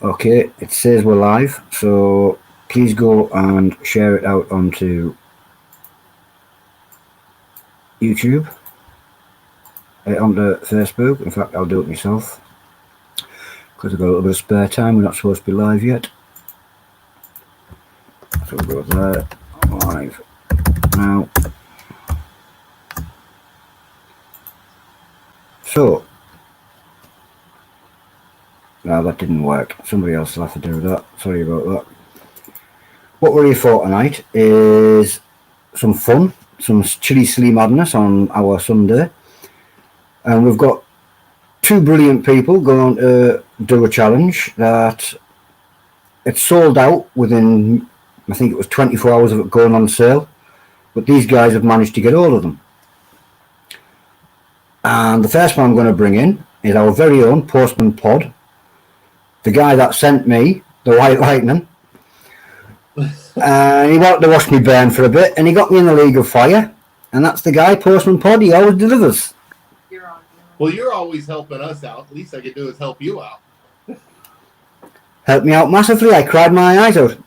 Okay, it says we're live, so please go and share it out onto YouTube, onto Facebook. In fact, I'll do it myself because I've got a little bit of spare time. We're not supposed to be live yet. So we'll go there, live now. So, no, that didn't work. Somebody else will have to do that. Sorry about that. What we're here for tonight is some fun, some chilli silly madness on our Sunday. And we've got two brilliant people going to do a challenge that it's sold out within, I think it was 24 hours of it going on sale. But these guys have managed to get all of them. And the first one I'm going to bring in is our very own Postman Pod, the guy that sent me the White Lightning. And he wanted to watch me burn for a bit, and he got me in the League of Fire. And that's the guy, Postman Pod. He always delivers. Well, you're always helping us out. The least I can do is help you out. Helped me out massively. I cried my eyes out.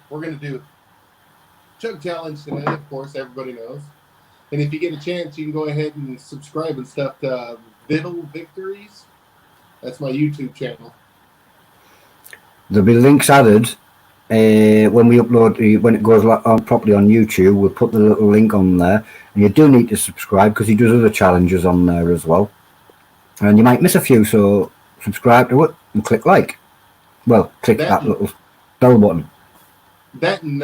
We're going to do Chug Challenge tonight, of course, everybody knows. And if you get a chance, you can go ahead and subscribe and stuff to Viddle Victories. That's my YouTube channel. There'll be links added when we upload, when it goes properly on YouTube. We'll put the little link on there. And you do need to subscribe because he does other challenges on there as well. And you might miss a few, so subscribe to it and click like. Well, click that little bell button. That and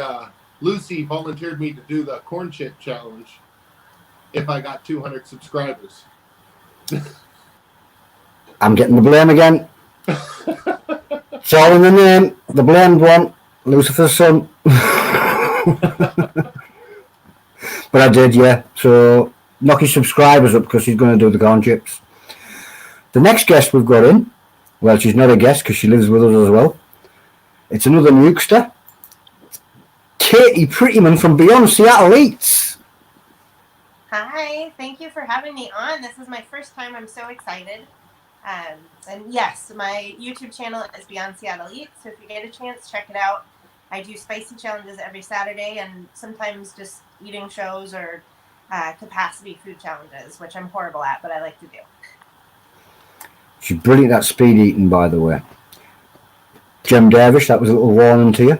Lucy volunteered me to do the corn chip challenge if I got 200 subscribers. I'm getting the blame again. It's all in the name. The blamed one, Lucifer's son. But I did, yeah. So knock his subscribers up because he's going to do the corn chips. The next guest we've got in, well, she's not a guest because she lives with us as well. It's another NEUKster. Katie Prettyman from Beyond Seattle Eats. Hi, thank you for having me on. This is my first time. I'm so excited. And yes, my YouTube channel is Beyond Seattle Eats, so if you get a chance, check it out. I do spicy challenges every Saturday and sometimes just eating shows or capacity food challenges, which I'm horrible at, but I like to do. She's brilliant at speed eating, by the way. Jem Dervish, that was a little warning to you.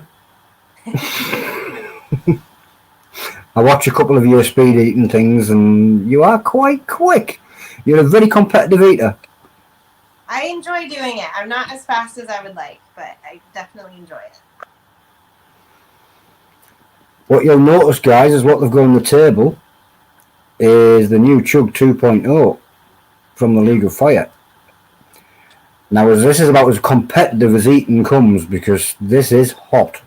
I watch a couple of your speed eating things and you are quite quick. You're a very competitive eater. I enjoy doing it. I'm not as fast as I would like, but I definitely enjoy it. What you'll notice, guys, is what they've got on the table is the new Chug 2.0 from the League of Fire. Now, this is about as competitive as eating comes because this is hot.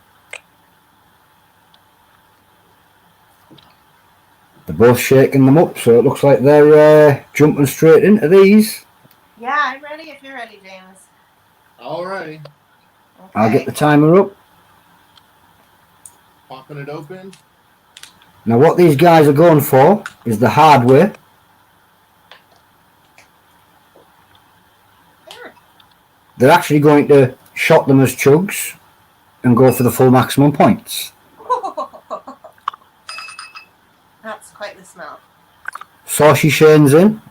They're both shaking them up, so it looks like they're jumping straight into these. Yeah, I'm ready if you're ready, James. All right. Okay. I'll get the timer up. Popping it open. Now, what these guys are going for is the hard way. They're actually going to shot them as chugs and go for the full maximum points. That's quite the smell. Saucy Shane's in.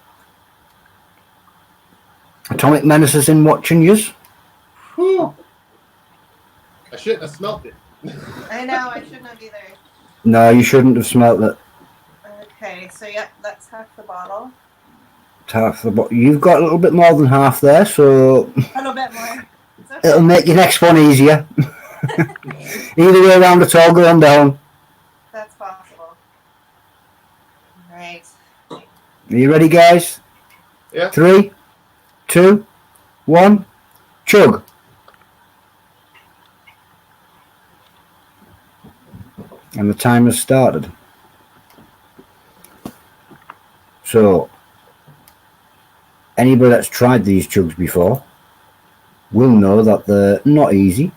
Atomic Menace is in watching yous. Whew. I shouldn't have smelt it. I know, I shouldn't have either. No, you shouldn't have smelt it. Okay, so yep, that's half the bottle. Half the bottle. You've got a little bit more than half there, so A little bit more. It's okay. it'll make your next one easier. Either way around at all, going down. That's possible. Right. Are you ready, guys? Yeah. 3, 2, 1, chug. And the time has started. So, anybody that's tried these chugs before will know that they're not easy.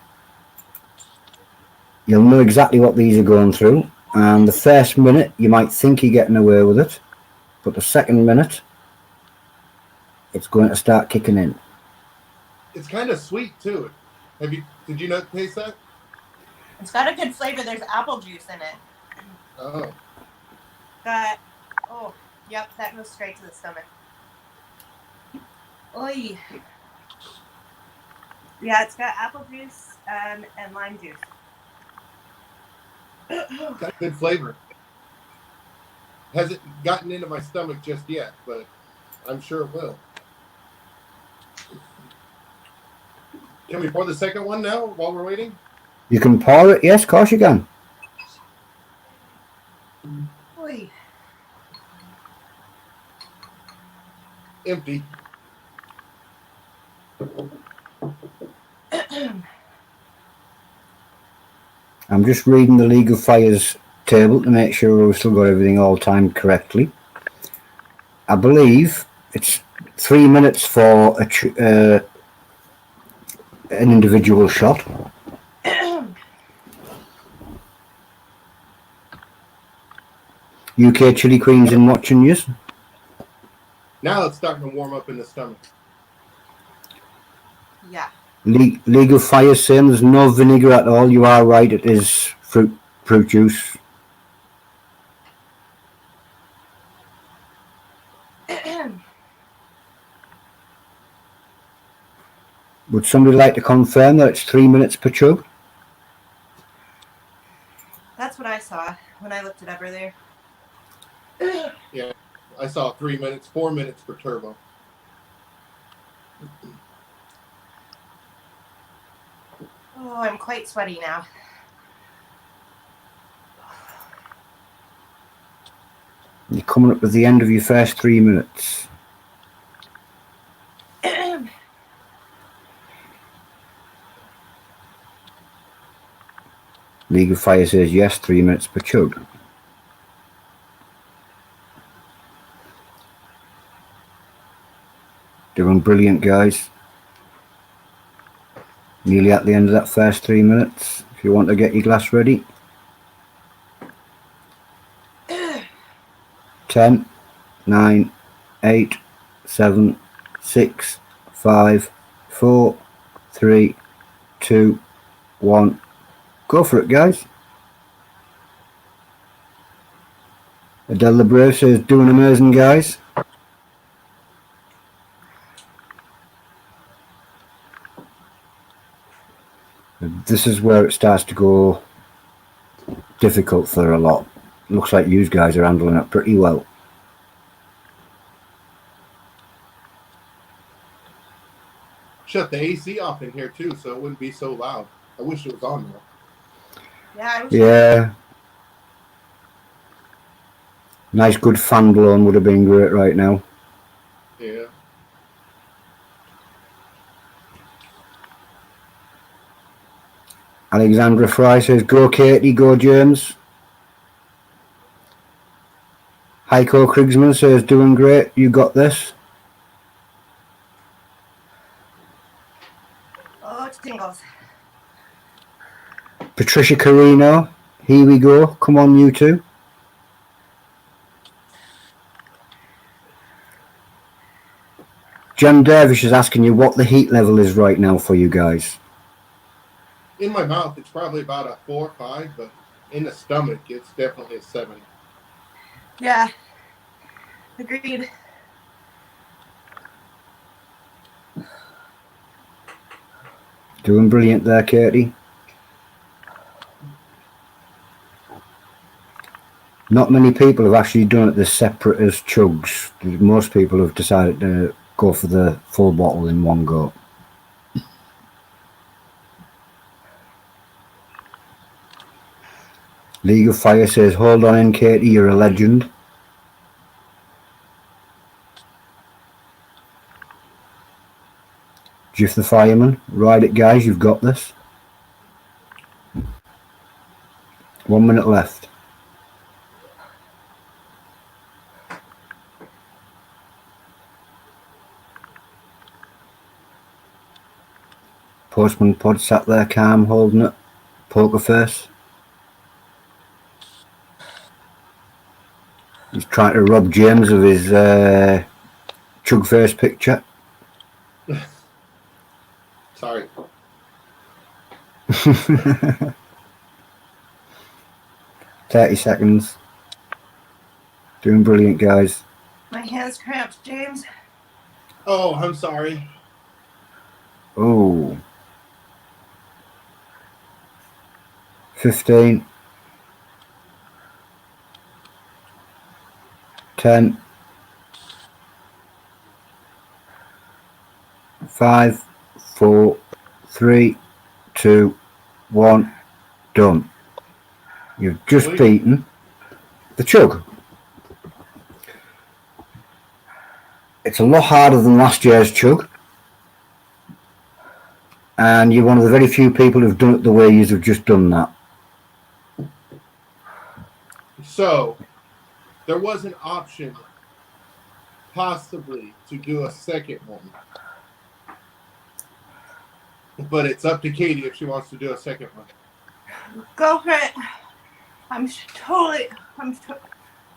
You'll know exactly what these are going through. And the first minute, you might think you're getting away with it, but the second minute, it's going to start kicking in. It's kind of sweet too. Did you not taste that? It's got a good flavor. There's apple juice in it. Oh. Yep, that goes straight to the stomach. Oy. Yeah, it's got apple juice and lime juice. Got good flavor. Hasn't gotten into my stomach just yet, but I'm sure it will. Can we pour the second one now while we're waiting? You can pour it, yes, of course you can. Oy. Empty. I'm just reading the League of Fire's table to make sure we've still got everything all timed correctly. I believe it's 3 minutes for an individual shot. UK Chili Queen's in watching you. Now it's starting to warm up in the stomach. Yeah. League of Fire saying there's no vinegar at all. You are right, it is fruit juice. Would somebody like to confirm that it's 3 minutes per chug? That's what I saw when I looked it up earlier. Yeah, I saw 3 minutes, 4 minutes per turbo. Oh, I'm quite sweaty now. You're coming up with the end of your first 3 minutes. League of Fire says yes, 3 minutes per chug. Doing brilliant, guys. Nearly at the end of that first 3 minutes. If you want to get your glass ready. 10, 9, 8, 7, 6, 5, 4, 3, 2, 1. Go for it, guys. Adele the Brave says, doing amazing, guys. This is where it starts to go difficult for a lot. Looks like you guys are handling it pretty well. Shut the AC off in here too, so it wouldn't be so loud. I wish it was on there. Yeah. Nice good fan blown would have been great right now. Yeah. Alexandra Fry says, go Katie, go James. Heiko Krigsman says, doing great, you got this. Oh, it tingles. Patricia Carino, here we go. Come on, you two. John Dervish is asking you what the heat level is right now for you guys. In my mouth, it's probably about a 4 or 5, but in the stomach, it's definitely a 7. Yeah. Agreed. Doing brilliant there, Katie. Not many people have actually done it this separate as chugs. Most people have decided to go for the full bottle in one go. League of Fire says, hold on in, Katie, you're a legend. Jiff the Fireman, ride it, guys, you've got this. 1 minute left. Postman Pod sat there calm, holding it, poker face. He's trying to rob James of his chug face picture. Sorry. 30 seconds. Doing brilliant, guys. My hands cramped, James. Oh, I'm sorry. Oh. 15. 10. 5, 4, 3, 2, 1. Done. You've just beaten the chug. It's a lot harder than last year's chug. And you're one of the very few people who've done it the way you've just done that. So, there was an option, possibly, to do a second one. But it's up to Katie if she wants to do a second one. Go for it.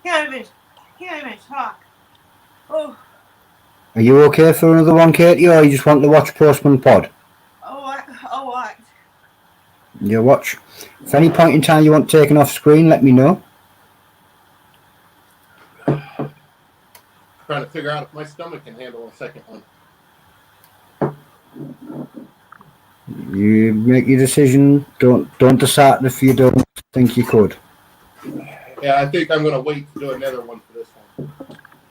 Can't even talk. Oh. Are you okay for another one, Katie, or you just want to watch Postman Pod? Oh, what? You watch. If any point in time you want taken off screen, let me know. Trying to figure out if my stomach can handle a second one. You make your decision. Don't decide if you don't think you could. Yeah, I think I'm going to wait to do another one for this one.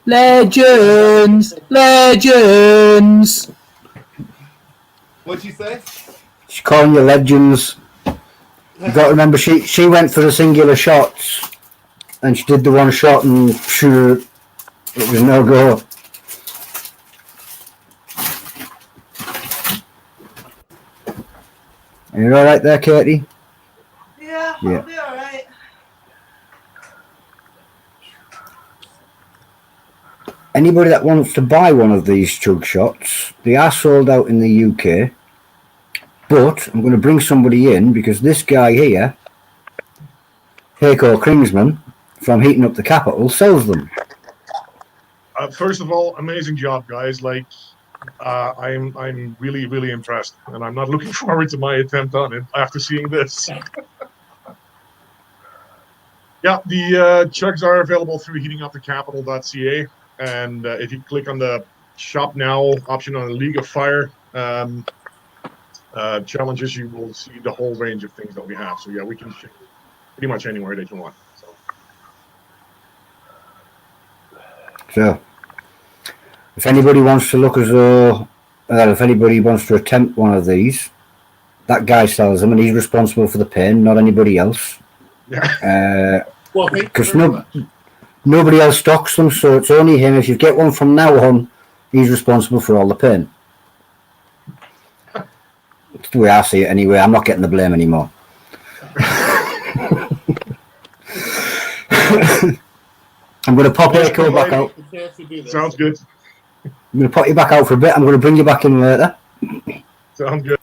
Legends! Legends! What'd you say? She's calling you legends. You got to remember, she went for the singular shots, and she did the one shot, and sure, it was no go. Are you all right there, Katie? Yeah, Yeah. I'll be all right. Anybody that wants to buy one of these chug shots, they are sold out in the UK. But I'm going to bring somebody in because this guy here, Heiko Kringsman, from Heating Up the Capital, sells them. First of all, amazing job, guys. Like, I'm really, really impressed, and I'm not looking forward to my attempt on it after seeing this. Yeah, the chugs are available through heatingupthecapital.ca, and if you click on the Shop Now option on the League of Fire challenges, you will see the whole range of things that we have. So yeah, we can ship pretty much anywhere that you want. So, if anybody wants to look as though, if anybody wants to attempt one of these, that guy sells them and he's responsible for the pain, not anybody else. Yeah. Well, because nobody else stocks them, so it's only him. If you get one from now on, he's responsible for all the pain. That's the way I see it anyway. I'm not getting the blame anymore. I'm going to pop Echo back out. Sounds good. I'm going to put you back out for a bit. I'm going to bring you back in later. Sounds good.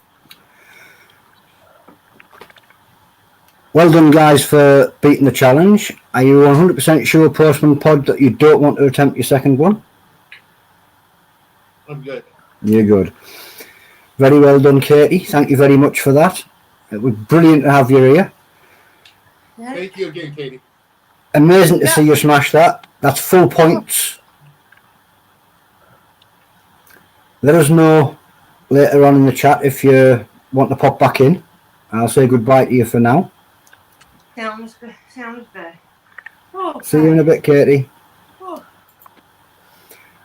Well done, guys, for beating the challenge. Are you 100% sure, Postman Pod, that you don't want to attempt your second one? I'm good. You're good. Very well done, Katie. Thank you very much for that. It was brilliant to have you here. Thank you again, Katie. Amazing to see you smash that. That's full points. Let us know later on in the chat if you want to pop back in. I'll say goodbye to you for now. Sounds good. Oh, See you in a bit, Katie. Oh.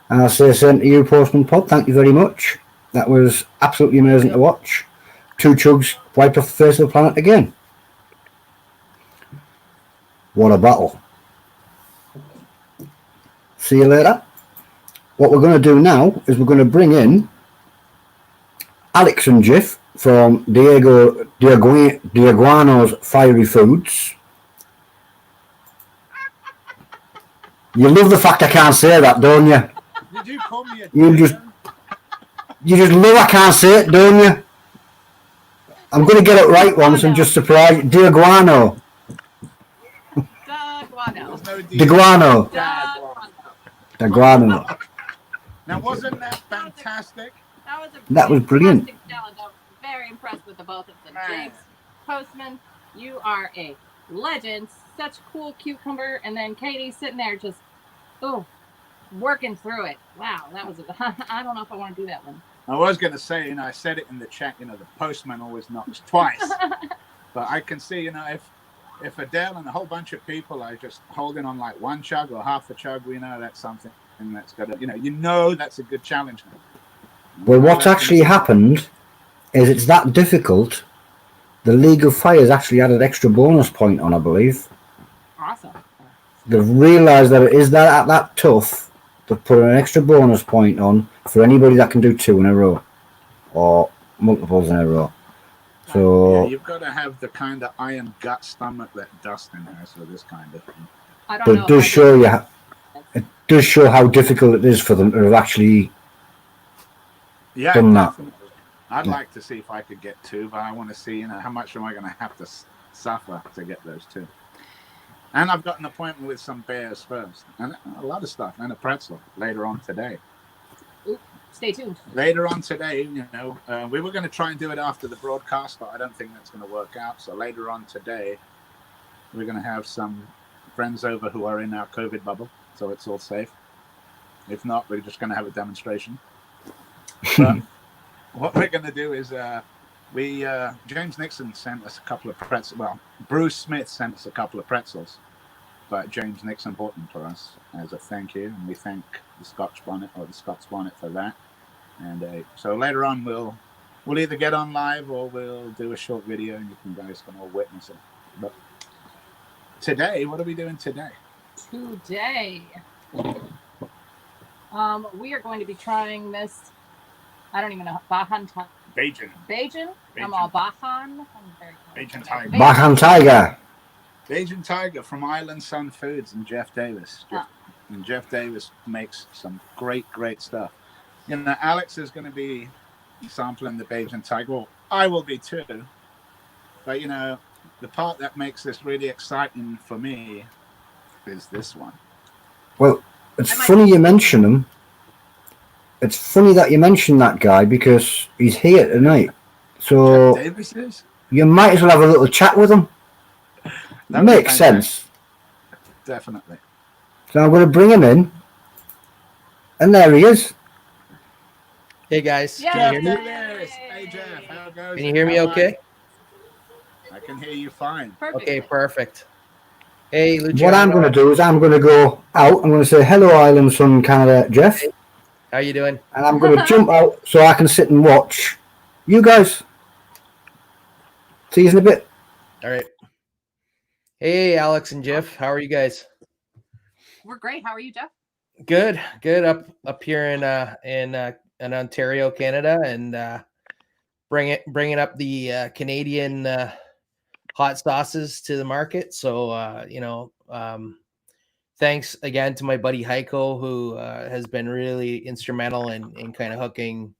And I'll say same to you, Postman Pod. Thank you very much. That was absolutely amazing to watch. Two chugs wiped off the face of the planet again. What a battle. See you later. What we're going to do now is we're going to bring in Alex and Jiff from D'Aguanno's Fiery Foods. You love the fact I can't say that, don't you? You do call me a You just love I can't say it, don't you? I'm going to get it right once and just surprise you. D'Aguanno. D'Aguanno. There's no D. D'Aguanno. D'Aguanno. D'Aguanno. Now, wasn't that fantastic? That was brilliant. fantastic challenge. I'm very impressed with the both of them. Man. James Postman, you are a legend. Such cool cucumber. And then Katie sitting there just, working through it. Wow, that was I don't know if I want to do that one. I was going to say, I said it in the chat, the postman always knocks twice. But I can see, if Adele and a whole bunch of people are just holding on like one chug or half a chug, we know that's something that's got to, that's a good challenge now. Well, what's actually happened is it's that difficult. The League of Fire's actually added extra bonus point on, I believe. Awesome. They've realised that it is that tough to put an extra bonus point on for anybody that can do 2 in a row or multiples in a row. So you've got to have the kind of iron gut stomach that Dustin has for this kind of thing. I don't but know. it does show you. It does show how difficult it is for them to have actually done that. I'd like to see if I could get 2, but I want to see, how much am I going to have to suffer to get those 2. And I've got an appointment with some bears first, and a lot of stuff, and a pretzel later on today. Ooh, stay tuned. Later on today, we were going to try and do it after the broadcast, but I don't think that's going to work out. So later on today, we're going to have some friends over who are in our COVID bubble, so it's all safe. If not, we're just going to have a demonstration. But what we're going to do is James Nixon sent us a couple of pretzels. Well, Bruce Smith sent us a couple of pretzels, but James Nixon bought them for us as a thank you, and we thank the Scotch Bonnet for that. And so later on, we'll either get on live or we'll do a short video, and you guys can all witness it. But today, what are we doing today? Today, we are going to be trying this. I don't even know. Bajan. I'm all Bajan. I'm very Bajan Tiger. Bajan Tiger. Bajan Tiger from Island Sun Foods and Jeff Davis. And Jeff Davis makes some great stuff. Alex is going to be sampling the Bajan Tiger. Well, I will be too. But, the part that makes this really exciting for me is this one. Well, it's funny you mention him. It's funny that you mention that guy because he's here tonight. So Jeff Davis is? You might as well have a little chat with him. That makes sense. Definitely. So I'm going to bring him in. And there he is. Hey guys. Yay! Can you hear me? Hey Jeff, how it goes? Can you hear me okay? I can hear you fine. Perfect. Okay, perfect. Hey, Luciano. What I'm going to do is I'm going to go out. I'm going to say hello, Island Sun Canada, Jeff. How you doing? And I'm going to jump out so I can sit and watch you guys. See you in a bit. All right. Hey, Alex and Jeff. How are you guys? We're great. How are you, Jeff? Good. Up here in Ontario, Canada, and bringing up the Canadian hot sauces to the market. So thanks again to my buddy Heiko, who has been really instrumental in kind of hooking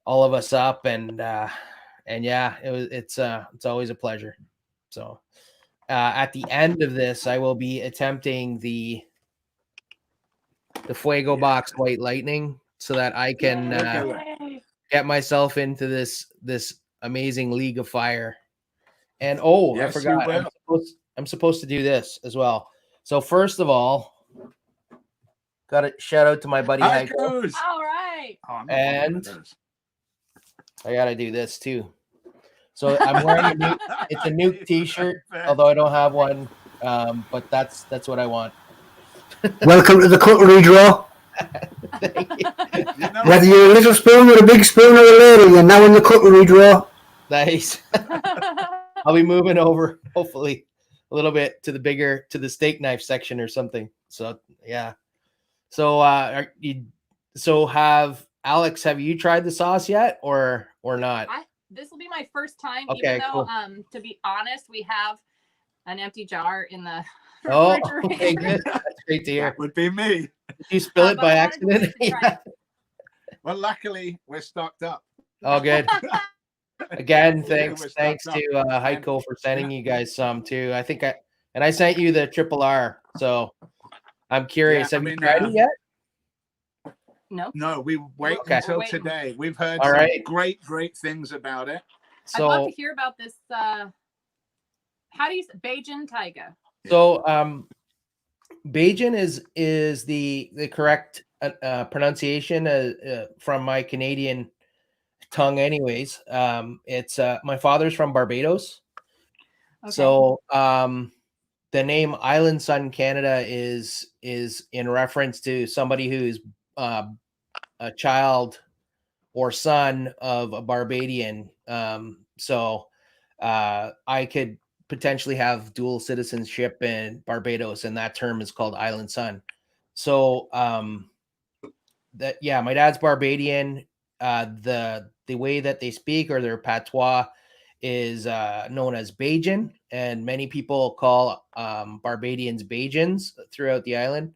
all of us up, and yeah, it's always a pleasure. So at the end of this, I will be attempting the Fuego Box White Lightning so that I can get myself into this amazing League of Fire. And I forgot, I'm supposed to do this as well. So first of all, got to shout out to my buddy Heiko. All right. And I got to do this too. So I'm wearing it's a NEUK t-shirt, although I don't have one, but that's what I want. Welcome to the cutlery draw. Whether you're a little spoon or a big spoon or a lady, you're now in the cutlery draw. Nice. I'll be moving over, hopefully, a little bit to the steak knife section or something. So yeah. So have Alex, have you tried the sauce yet or not? This will be my first time. Okay, even though, cool. To be honest, we have an empty jar in the Oh, refrigerator. okay, good. That's great to hear. That would be me. Did you spill it by accident? Well, luckily, we're stocked up. Oh, good. Again, thanks to Heiko for sending you guys some too. I think And I sent you the triple R, so I'm curious. Yeah, Have you tried it yet? No, we wait Okay. until today. We've heard All some right. great things about it. I'd love So, to hear about this. How do you say Beijing Taiga? so Bajan is the correct pronunciation from my Canadian tongue, anyways. It's my father's from Barbados, Okay. so the name Island Sun Canada is in reference to somebody who's a child or son of a Barbadian. So I could potentially have dual citizenship in Barbados, and that term is called Island Sun. So that my dad's Barbadian. The way that they speak, or their patois, is known as Bajan, and many people call Barbadians Bajans throughout the island.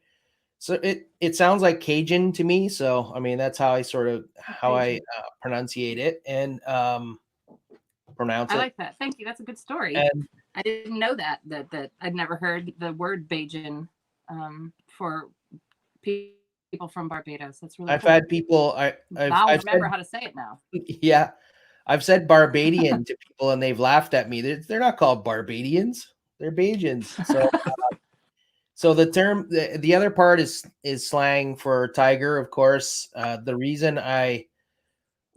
So it sounds like Cajun to me. So I mean, that's how I pronunciate it and pronounce it. I like that. Thank you. That's a good story. And I didn't know that I'd never heard the word Bajan for people from Barbados. That's really I've cool. had people. I'll I've remember said, how to say it now. Yeah, I've said Barbadian to people, and they've laughed at me. They're not called Barbadians; they're Bajans. So, so the term, the other part is slang for tiger, of course. The reason I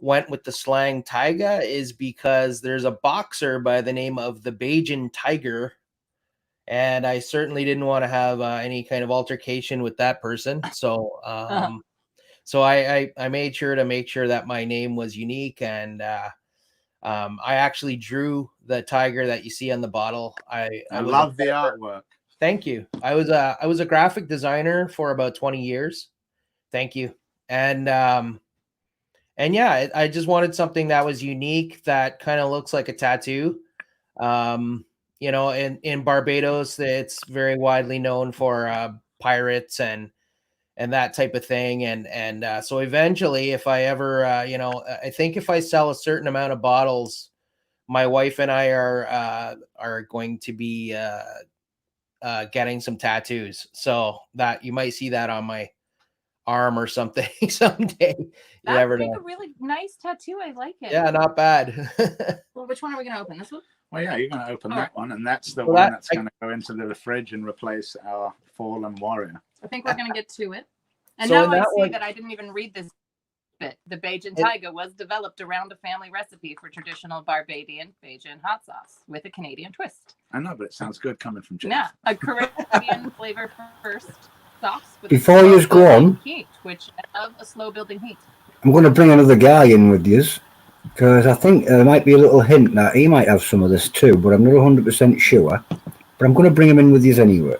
went with the slang taiga is because there's a boxer by the name of the Bajan Tiger, and I certainly didn't want to have any kind of altercation with that person. So, so I made sure to make sure that my name was unique, and I actually drew the tiger that you see on the bottle. I love the artwork. Thank you. I was a graphic designer for about 20 years. Thank you. And yeah, I just wanted something that was unique, that kind of looks like a tattoo. You know, in Barbados, it's very widely known for pirates and that type of thing. And so eventually, if I ever, I think if I sell a certain amount of bottles, my wife and I are going to be getting some tattoos, so that you might see that on my arm or something someday. You never know. A really nice tattoo. I like it. Yeah, not bad. Well, which one are we going to open? This one? Well, yeah, you're going to open that one, and that's the Well, one that's going to go into the fridge and replace our fallen warrior. I think we're going to get to it. And So now in I that see one- that I didn't even read this bit. The Bajan Taiga was developed around a family recipe for traditional Barbadian Bajan hot sauce with a Canadian twist. I know, but it sounds good coming from Jeff. Yeah, a Caribbean flavor first sauce with Before you go on, heat, which of a slow building heat. I'm going to bring another guy in with you, because I think there might be a little hint that he might have some of this too, but I'm not 100% sure. But I'm going to bring him in with you anyway.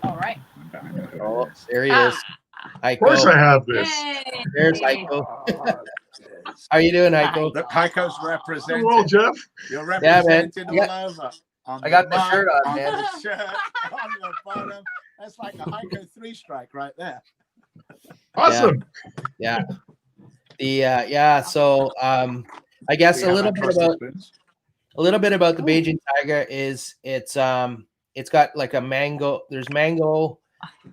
All right. Oh, there he is. Of course I have this. Yay. There's Heiko. How you doing, Heiko? The Heiko's represented. Hello, Jeff. You're Yeah, man. represented all over. I got the shirt on, on man. the shirt, on the bottom. That's like a Heiko 3-strike right there. Awesome. Yeah. So I guess a little bit about the Bajan Tiger is it's got like a mango. There's mango.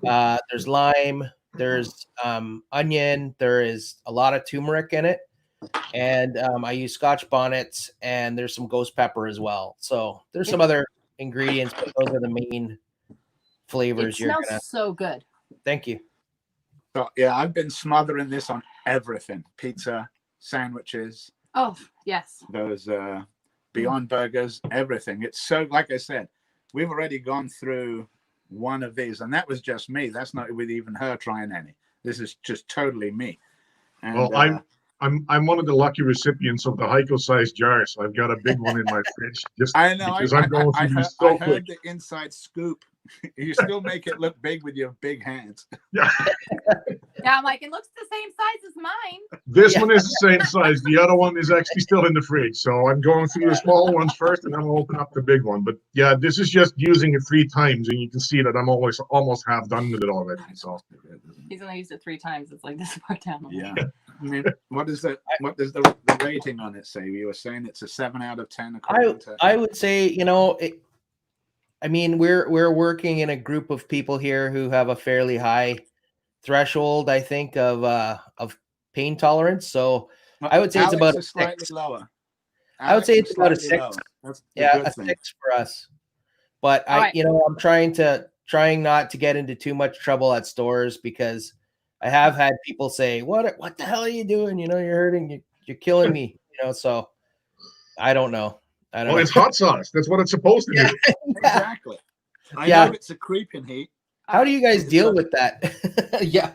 There's lime. There's onion. There is a lot of turmeric in it, and I use Scotch bonnets, and there's some ghost pepper as well. So there's some other ingredients, but those are the main flavors. It smells so good. Thank you. So yeah, I've been smothering this on everything: pizza, sandwiches. Oh yes. Those Beyond Burgers, everything. It's so, like I said, we've already gone through one of these, and that was just me. That's not with even her trying any. This is just totally me. And, Well, I'm one of the lucky recipients of the Heiko-sized jar, so I've got a big one in my fridge. Just I know. because I'm going through this so I quick. heard the inside scoop. You still make it look big with your big hands. Yeah. Yeah, I'm like, it looks the same size as mine. This one is the same size. The other one is actually still in the fridge. So I'm going through the small ones first, and then I'll open up the big one. But yeah, this is just using it 3 times, and you can see that I'm almost half done with it already. So He's only used it 3 times. It's like this far down. Yeah. I mean, what does the rating on it say? You were saying it's a 7 out of 10. I would say, I mean, we're working in a group of people here who have a fairly high threshold, I think, of pain tolerance. So I would say Alex it's about a is slightly 6. lower. I would say Alex it's is about a slightly 6. lower. That's the Yeah, good a thing. 6 for us. But All right. I'm trying not to get into too much trouble at stores, because I have had people say, "What the hell are you doing? You're hurting. You're killing me." So I don't know. Well, it's hot sauce. That's what it's supposed to do. Exactly. I Yeah. know it's a creeping heat. How do you guys It's deal a- with that? Yeah.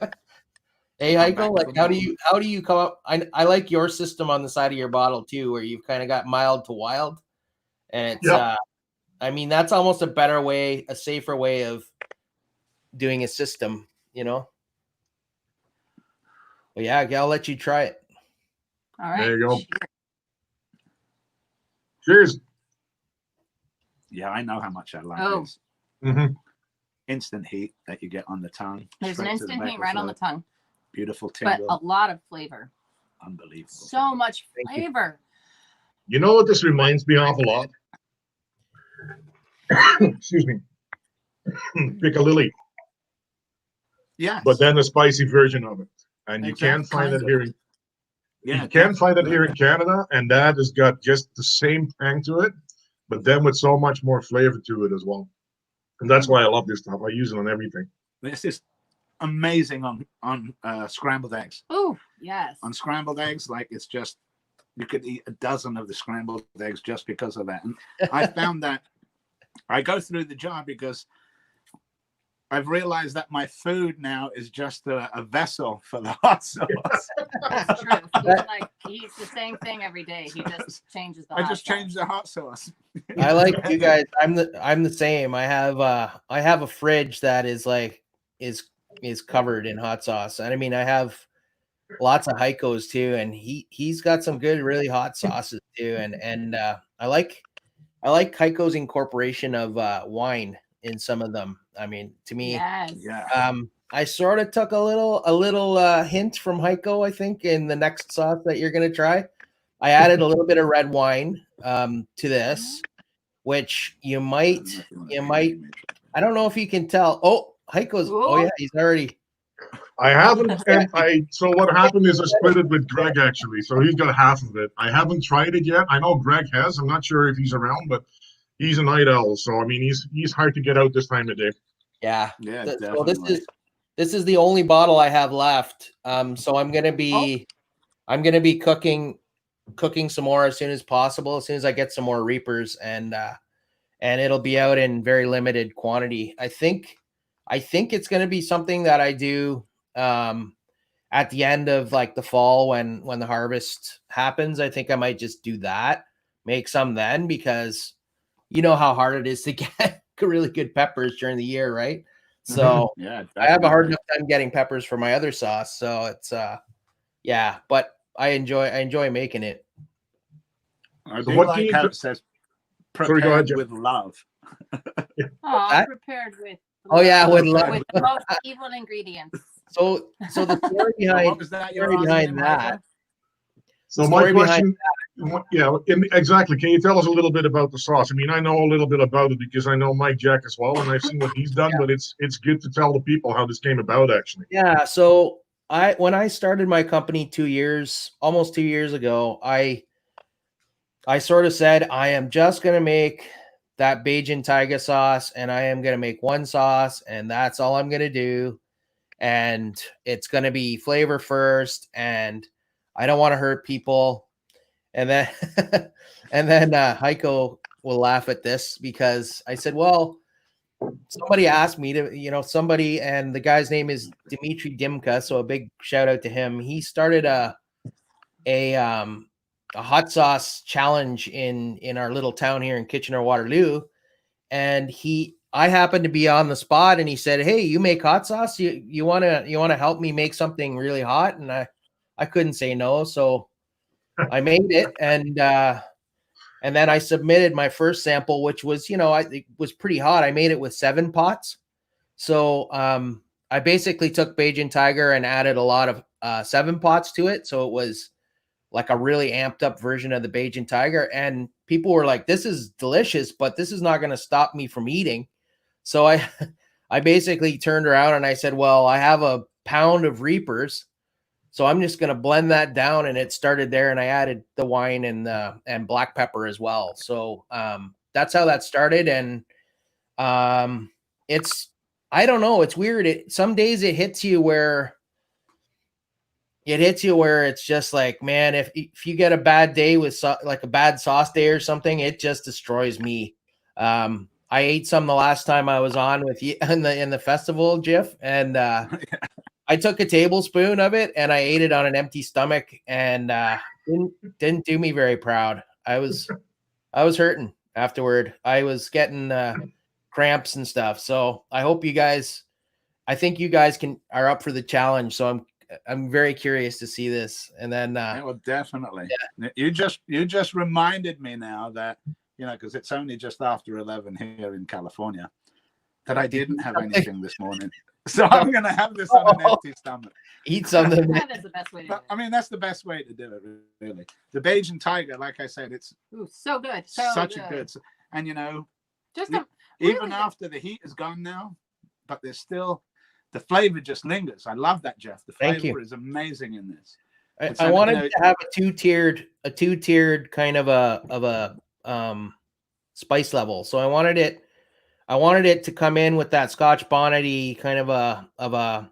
Hey, Come Heiko, back like for how do more. you come up? I like your system on the side of your bottle too, where you've kind of got mild to wild, and it's Yep. I mean, that's almost a better way, a safer way of doing a system, But yeah, I'll let you try it. All right. There you go. Cheers. Yeah, I know how much I like Oh. this. Mm-hmm. Instant heat that you get on the tongue. There's an straight to the instant heat back right of on the tongue, Beautiful but tingle. a lot of flavor. Unbelievable. So much Thank you. flavor. You know what this reminds me of a lot? Excuse me. Piccalilli, Yes. but then a spicy version of it. And you Exact can't find kinds it of- here. You Yeah, can't find it definitely. here in Canada, and that has got just the same tang to it, but then with so much more flavor to it as well. And that's why I love this stuff. I use it on everything. This is amazing on scrambled eggs. Oh, yes. On scrambled eggs, like it's just you could eat a dozen of the scrambled eggs just because of that. And I found that I go through the jar because I've realized that my food now is just a vessel for the hot sauce. That's true. He eats the same thing every day. He just changes the I hot just sauce. changed the hot sauce. I like you guys. I'm the same. I have a fridge that is covered in hot sauce. And I mean, I have lots of Heikos too, and he's got some good, really hot sauces too. And I like Heiko's incorporation of wine in some of them. I mean, to me, Yes. Yeah. I sort of took a little hint from Heiko, I think, in the next sauce that you're gonna try. I added a little bit of red wine to this, which you might. I don't know if you can tell. Oh, Heiko's. Oh yeah, he's already. I haven't, and so what happened is I split it with Greg actually, so he's got half of it. I haven't tried it yet. I know Greg has. I'm not sure if he's around, but he's a night owl, so I mean he's hard to get out this time of day. Yeah. Yeah, So definitely. this is the only bottle I have left. So I'm gonna be cooking some more as soon as possible, as soon as I get some more reapers, and it'll be out in very limited quantity. I think it's gonna be something that I do at the end of like the fall when the harvest happens. I think I might just do that, make some then, because you know how hard it is to get really good peppers during the year, right? So Yeah, I have a hard definitely. enough time getting peppers for my other sauce. So it's yeah, but I enjoy making it. I So do what like do you how do- it says Sorry, go ahead, prepared Jeff. with love. Oh, that? prepared with. Oh yeah, with love. With the most evil ingredients. So the story So behind what was that you were story asking behind him, that. Michael? So The my story behind question, yeah, exactly. Can you tell us a little bit about the sauce? I mean, I know a little bit about it because I know Mike Jack as well, and I've seen what he's done. But it's good to tell the people how this came about, actually. Yeah, so when I started my company almost 2 years ago, I sort of said I am just gonna make that Bajan Tiger sauce, and I am gonna make one sauce, and that's all I'm gonna do. And it's gonna be flavor first, and I don't want to hurt people. And then Heiko will laugh at this because I said, well, somebody asked me to, somebody, and the guy's name is Dimitri Dimka. So a big shout out to him. He started a hot sauce challenge in our little town here in Kitchener-Waterloo. And I happened to be on the spot, and he said, hey, you make hot sauce? You want to help me make something really hot? And I couldn't say no. So I made it. And then I submitted my first sample, which was, it was pretty hot. I made it with 7 pots. So I basically took Bajan Tiger and added a lot of 7 pots to it. So it was like a really amped up version of the Bajan Tiger. And people were like, this is delicious, but this is not going to stop me from eating. So I basically turned around and I said, well, I have a pound of Reapers, so I'm just going to blend that down. And it started there. And I added the wine and black pepper as well. So that's how that started. And it's, I don't know, it's weird. Some days it hits you where it's just like, man, if you get a bad day with like a bad sauce day or something, it just destroys me. I ate some the last time I was on with you in the festival, Jiff, and I took a tablespoon of it and I ate it on an empty stomach, and didn't do me very proud. I was hurting afterward. I was getting cramps and stuff. So I hope I think you guys are up for the challenge. So I'm very curious to see this. And then well, definitely. Yeah. You just reminded me now that, because it's only just after 11 here in California, that I didn't have anything this morning. So I'm going to have this on an empty stomach. Eat something. That's the best way to do it. I mean, that's the best way to do it, really. The Bajan Tiger, like I said, it's so good. Such a good. And, even after the heat is gone now, but there's still, the flavor just lingers. I love that, Jeff. The flavor is amazing in this. I wanted to have a two-tiered kind of a spice level. So I wanted it to come in with that Scotch bonnety kind of a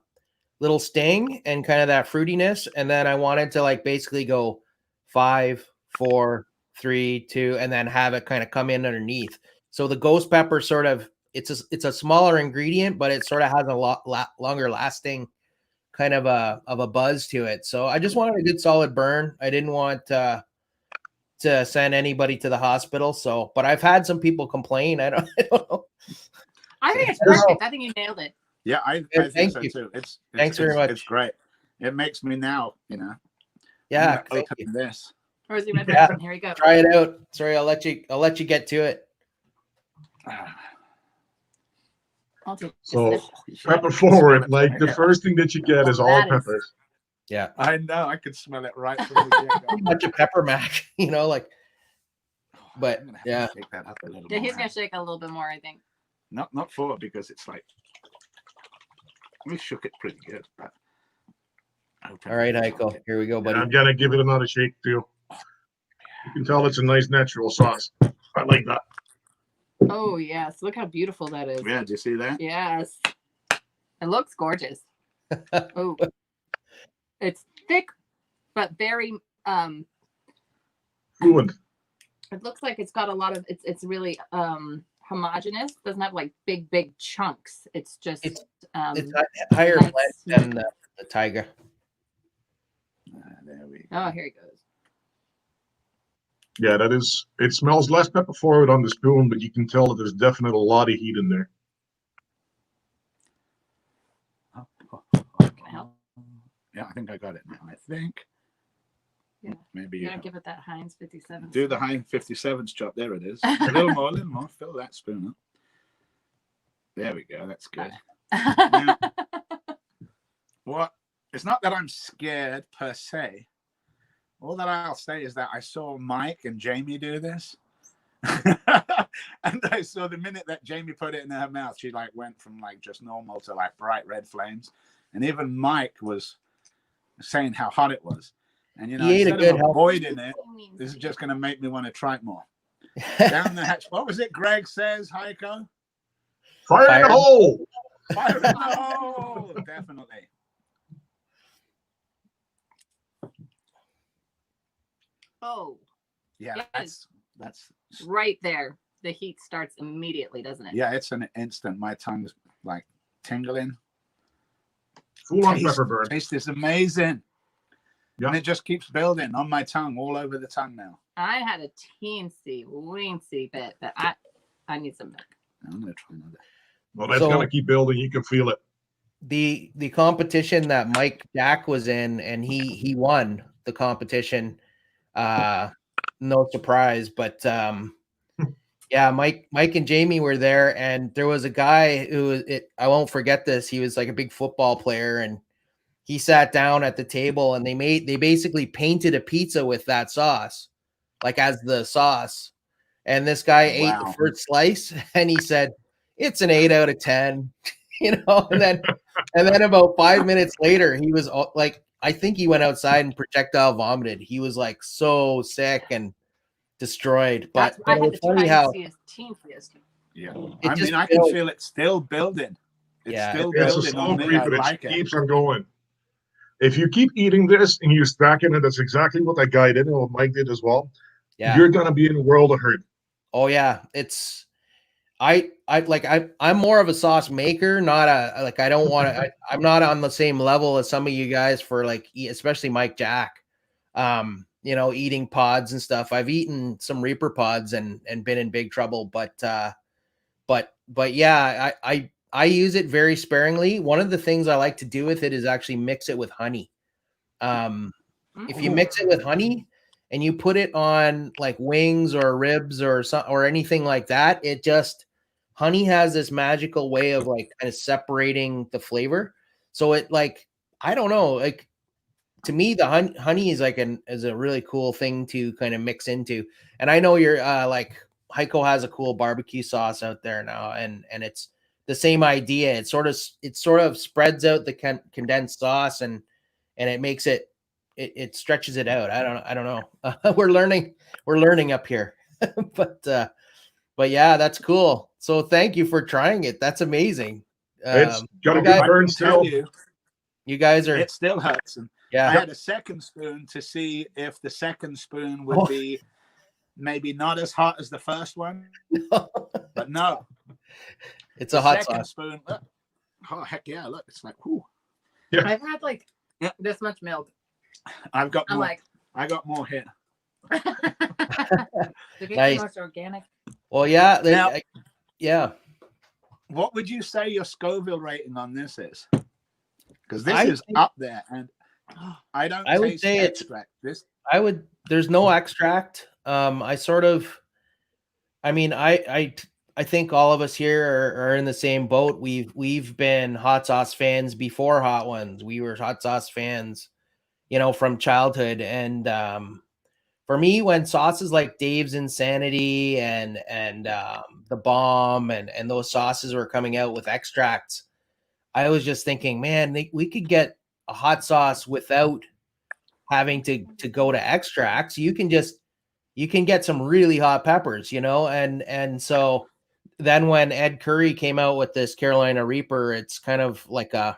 little sting and kind of that fruitiness, and then I wanted to like basically go 5, 4, 3, 2, and then have it kind of come in underneath. So the ghost pepper sort of it's a smaller ingredient, but it sort of has a lot longer lasting kind of a buzz to it. So I just wanted a good solid burn. I didn't want to send anybody to the hospital. So, but I've had some people complain. I don't know. I think it's perfect. I think you nailed it. Yeah, I think so too. Thanks very much. It's great. It makes me now, Yeah. Open this. Or is he red? Yeah. Here we go. Try it out. Sorry, I'll let you get to it. So pepper forward, like the first thing that you get is all peppers. Yeah, I know. I could smell it right from the get-go. Pretty much a pepper mac, like. But yeah, shake that up a little yeah, more. he's gonna shake a little bit more, I think. Not 4 because it's like we shook it pretty good. But all right, Heiko, here we go, buddy. And I'm gonna give it another shake too. You can tell it's a nice natural sauce. I like that. Oh yes, look how beautiful that is. Yeah, do you see that? Yes, it looks gorgeous. Oh, it's thick, but very fluid. It looks like it's got a lot of. It's really homogeneous. Doesn't have like big chunks. It's just it's higher blend than the Tiger. There we go. Oh, here he goes. Yeah, that is. It smells less pepper forward on the spoon, but you can tell that there's definitely a lot of heat in there. Can I help? Yeah, I think I got it now. I think. Yeah. Maybe you gotta give it that Heinz 57. Do the Heinz 57's chop. There it is. A little more. Fill that spoon up. There we go. That's good. Now, it's not that I'm scared per se. All that I'll say is that I saw Mike and Jamie do this. And I saw the minute that Jamie put it in her mouth, she like went from like just normal to like bright red flames. And even Mike was saying how hot it was. And instead of avoiding it, this is just going to make me want to try it more. Down the hatch. What was it Greg says, Heiko? Fire in the hole! Fire in the hole! Definitely. Oh. Yeah, yes. that's right there. The heat starts immediately, doesn't it? Yeah, it's an instant. My tongue's like tingling. Full on pepper burn. Taste is amazing. Yeah. And it just keeps building on my tongue, all over the tongue now. I had a weensy bit, but I need some milk. I'm gonna try another. Well, that's gonna keep building. You can feel it. The competition that Mike Jack was in, and he won the competition. No surprise, but yeah, Mike and Jamie were there, and there was a guy who I won't forget this. He was like a big football player, and he sat down at the table and they basically painted a pizza with that sauce, like as the sauce. And this guy ate the first slice and he said, it's an 8 out of 10, you know, and then about 5 minutes later, he was like, I think he went outside and projectile vomited. He was like so sick and destroyed. But I had it's to funny try how to see his team fiesta. Yeah, It I just mean, I can feels- feel it still building. It's Yeah, still It's a building slow on me. creep, I but like it it. keeps on going. If you keep eating this and you stack it, and that's exactly what that guy did and what Mike did as well, yeah. you're gonna be in a world of hurt. Oh yeah, it's I'm more of a sauce maker, not a like I don't want to. I'm not on the same level as some of you guys for like, especially Mike Jack. You know, eating pods and stuff. I've eaten some Reaper pods and been in big trouble, but yeah, I use it very sparingly. One of the things I like to do with it is actually mix it with honey. If you mix it with honey and you put it on like wings or ribs or anything like that, it just honey has this magical way of like kind of separating the flavor. So it like, I don't know, like to me the honey is like is a really cool thing to kind of mix into. And I know you're like Heiko has a cool barbecue sauce out there now, and it's the same idea. It sort of spreads out the condensed sauce and it makes it stretches it out. I don't know. We're learning up here. but yeah, that's cool. So thank you for trying it. That's amazing. It's got a guys- good burn still. You guys are It still hurts. And yeah. I had a second spoon to see if the second spoon would be maybe not as hot as the first one, but no. It's The a hot second sauce. spoon. Look, oh heck yeah! Look, it's like whoo. I've had like this much milk. I've got I'm more. like, I got more here. the Nice. most organic. Well, yeah, Now- yeah. What would you say your Scoville rating on this is? Because this I is think- up there, and I don't I would taste say it's- extract. This There's no extract. I think all of us here are in the same boat. We've been hot sauce fans before Hot Ones. We were hot sauce fans, you know, from childhood. And for me, when sauces like Dave's Insanity and the Bomb and those sauces were coming out with extracts, I was just thinking, man, we could get a hot sauce without having to go to extracts. You can get some really hot peppers, you know, and so then when Ed Curry came out with this Carolina Reaper, it's kind of like I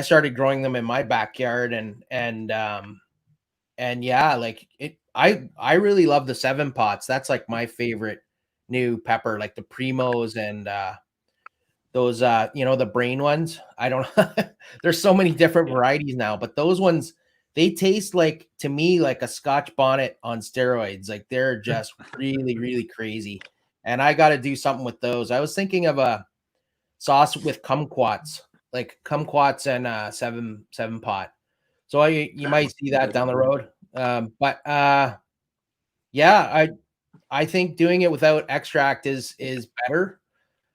started growing them in my backyard and yeah, like I really love the 7 pots. That's like my favorite new pepper, like the Primos and those you know, the brain ones. I don't there's so many different varieties now, but those ones, they taste like, to me, like a Scotch bonnet on steroids. Like they're just really, really crazy. And I got to do something with those. I was thinking of a sauce with kumquats, like kumquats and 7 pot. So you might see that down the road. But yeah, I think doing it without extract is better.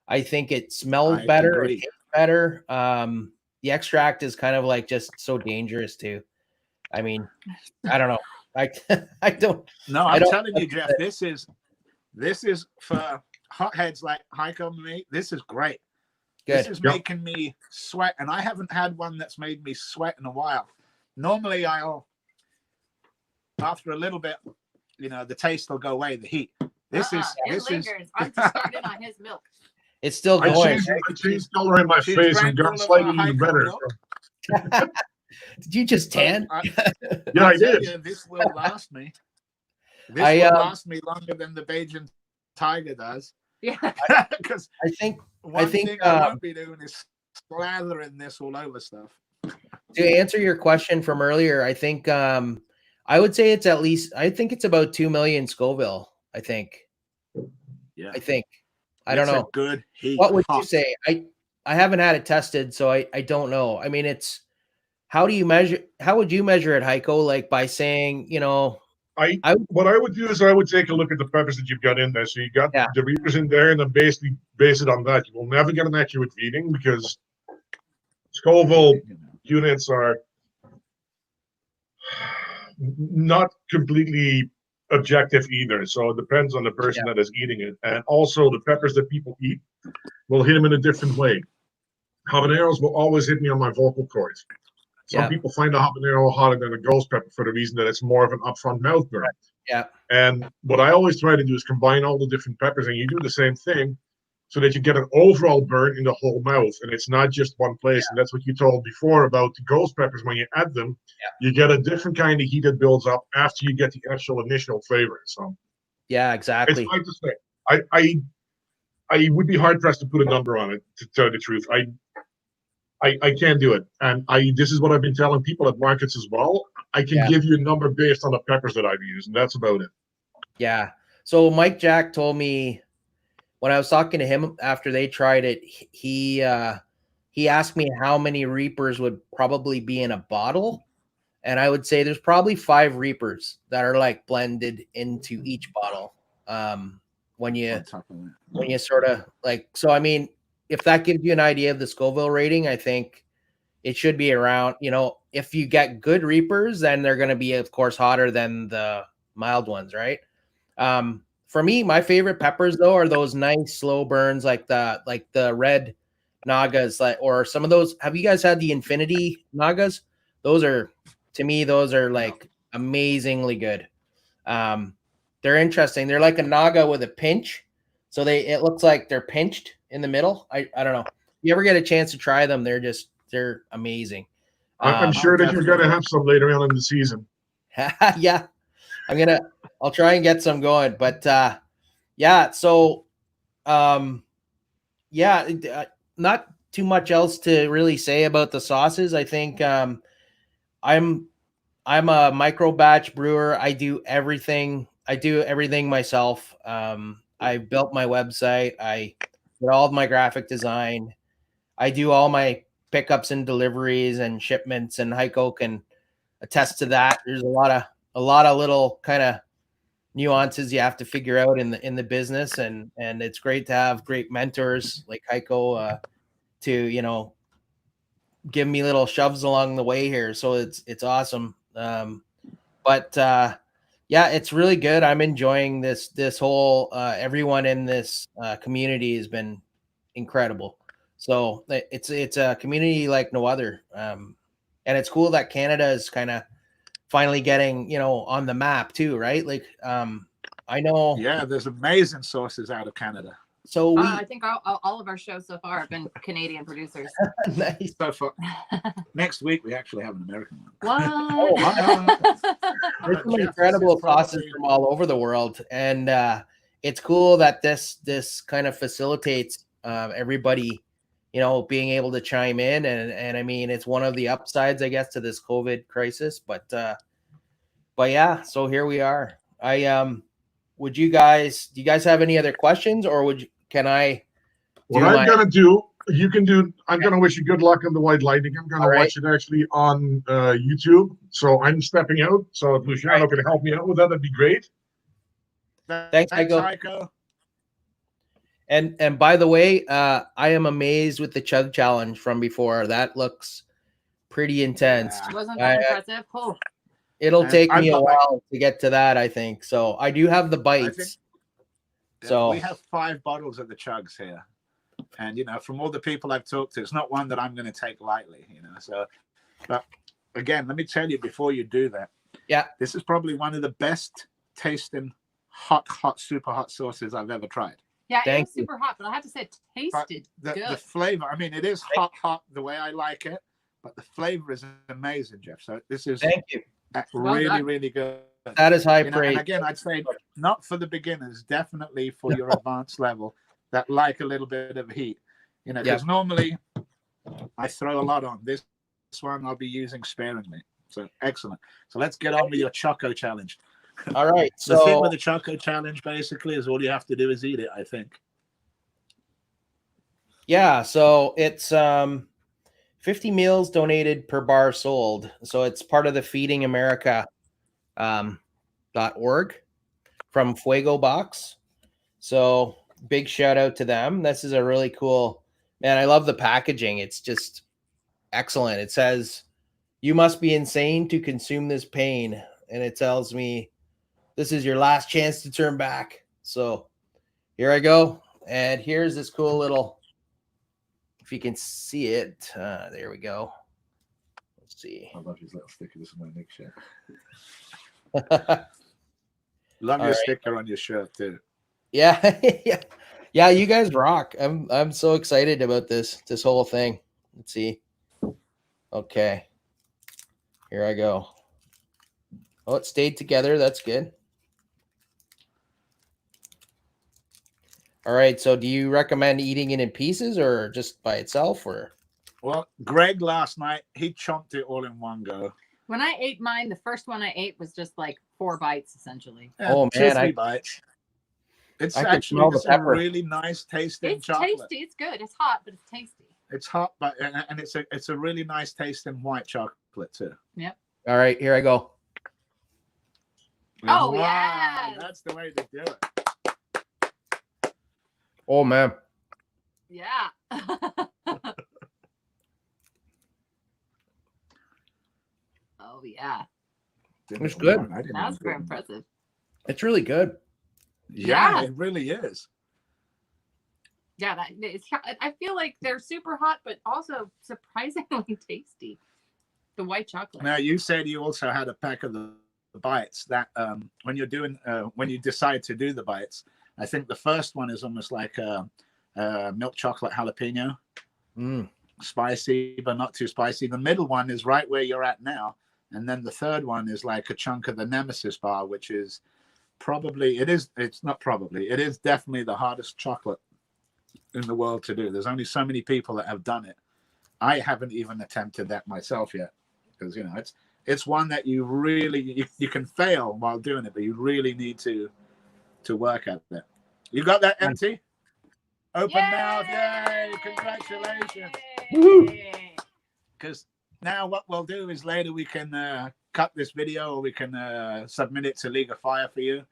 I think it smells better. It tastes better. The extract is kind of like just so dangerous too. I mean, I don't know. I don't. No, I'm telling you, Jeff. This is for hotheads like Heiko and me. This is great. Good. This is making me sweat, and I haven't had one that's made me sweat in a while. Normally, after a little bit, you know, the taste will go away, the heat. This is. I'm just starting on his milk. It's still I going. changed color in my She's face drank and all got of slightly our even Heiko better. milk. Did you just tan? Yeah, I tell did. you, this will last me. This will last me longer than the Bajan Tiger does. Yeah. Because I think one thing I won't be doing is slathering this all over stuff. To answer your question from earlier, I think I would say it's at least, I think it's about 2 million Scoville. I think. Yeah. I don't know. Good heat. What would you say? I haven't had it tested, so I don't know. I mean, it's, how would you measure it, Heiko? Like by saying, you know, what I would do is I would take a look at the peppers that you've got in there. So you got the Reapers in there, and then basically base it on that. You will never get an accurate reading because Scoville, units are not completely objective either. So it depends on the person that is eating it. And also the peppers that people eat will hit them in a different way. Habaneros will always hit me on my vocal cords. Some people find a habanero hotter than a ghost pepper for the reason that it's more of an upfront mouth burn. Yeah. And what I always try to do is combine all the different peppers, and you do the same thing so that you get an overall burn in the whole mouth, and it's not just one place. And that's what you told before about the ghost peppers. When you add them, you get a different kind of heat that builds up after you get the actual initial flavor. So yeah, exactly. It's hard to say. I would be hard pressed to put a number on it, to tell you the truth. I can't do it. And this is what I've been telling people at markets as well. I can give you a number based on the peppers that I've used, and that's about it. Yeah. So Mike Jack told me when I was talking to him after they tried it, he asked me how many Reapers would probably be in a bottle. And I would say there's probably 5 Reapers that are like blended into each bottle. When you sort of like, so I mean, if that gives you an idea of the Scoville rating, I think it should be around, if you get good Reapers, then they're going to be, of course, hotter than the mild ones, right? For me, my favorite peppers though are those nice slow burns, like the red Nagas, or some of those. Have you guys had the Infinity Nagas? Those are, to me, like amazingly good. They're interesting. They're like a Naga with a pinch, so it looks like they're pinched in the middle. I don't know. If you ever get a chance to try them, they're amazing. I'm sure that you're gonna have some later on in the season. Yeah, I'll try and get some going. But yeah, so not too much else to really say about the sauces. I think I'm a micro batch brewer. I do everything myself. I built my website. I did all of my graphic design. I do all my pickups and deliveries and shipments, and Heiko can attest to that. There's a lot of little kind of nuances you have to figure out in the business, and it's great to have great mentors like Heiko to give me little shoves along the way here. So it's awesome. But yeah, it's really good. I'm enjoying this whole everyone in this community has been incredible. So it's a community like no other. And it's cool that Canada is kind of finally getting, on the map too, right? Like I know. Yeah, there's amazing sources out of Canada. So I think all of our shows so far have been Canadian producers. Nice. So far. Next week we actually have an American one. What? There's some incredible sauces from all over the world, and it's cool that this kind of facilitates everybody, being able to chime in, and I mean it's one of the upsides, I guess, to this COVID crisis. But yeah, so here we are. Do you guys have any other questions, or can I? What I'm gonna do, you can do. I'm gonna wish you good luck on the White Lightning. I'm gonna watch it actually on YouTube. So I'm stepping out. So if Luciano can help me out with that, that'd be great. Thanks, Heiko. And by the way, I am amazed with the Chug challenge from before. That looks pretty intense. Wasn't that impressive? Cool. It'll take me a while to get to that, I think. So I do have the bites. So we have 5 bottles of the Chugs here, and from all the people I've talked to, it's not one that I'm going to take lightly. So, but again, let me tell you before you do that. Yeah, this is probably one of the best tasting hot, super hot sauces I've ever tried. Yeah, it was super hot, but I have to say it tasted good. The flavor, I mean, it is hot the way I like it, but the flavor is amazing, Jeff. So this is really good. That is high praise. And again, I'd say not for the beginners, definitely for your advanced level that like a little bit of heat. Because normally I throw a lot on. This one I'll be using sparingly. So excellent. So let's get on with your Choco challenge. All right. So the thing with the Choco challenge basically is all you have to do is eat it, I think. Yeah, so it's 50 meals donated per bar sold. So it's part of the Feeding America .org from Fuego Box. So big shout out to them. This is a really cool, man. I love the packaging. It's just Excellent. It says, "You must be insane to consume this pain," and it tells me this is your last chance to turn back. So here I go, and here's this cool little. If you can see it, there we go. Let's see. I love his little sticker. This is my NEUK shirt. All Love your right. sticker on your shirt too. Yeah, yeah. You guys rock. I'm so excited about this whole thing. Let's see. Okay, here I go. Oh, it stayed together. That's good. All right. So, do you recommend eating it in pieces or just by itself, or? Well, Greg last night, he chomped it all in one go. When I ate mine, the first one I ate was just like 4 bites, essentially. Yeah, Oh, 2 man, 3 bites. It's I can actually smell the it's a pepper. really nice tasting It's chocolate. tasty. It's good. It's hot, but it's tasty. It's hot, but and it's a really nice tasting white chocolate too. All right, here I go. Oh, Wow, yes. that's the way to do it. Oh man, Yeah. Oh, yeah. It's good. I didn't That was even very do it. impressive. it's really good. Yeah, Yeah. it really is. Yeah, I feel like they're super hot, but also surprisingly tasty. The white chocolate. Now you said you also had a pack of the bites. That when you're doing when you decide to do the bites, I think the first one is almost like a milk chocolate jalapeno, spicy but not too spicy. The middle one is right where you're at now, and then the third one is like a chunk of the Nemesis bar, which is probably it is definitely the hardest chocolate in the world to do. There's only so many people that have done it. I haven't even attempted that myself yet, because it's one that you really you can fail while doing it, but you really need to work at it. You got that, MT? Open mouth, yay! Congratulations. Because now what we'll do is later we can cut this video, or we can submit it to League of Fire for you.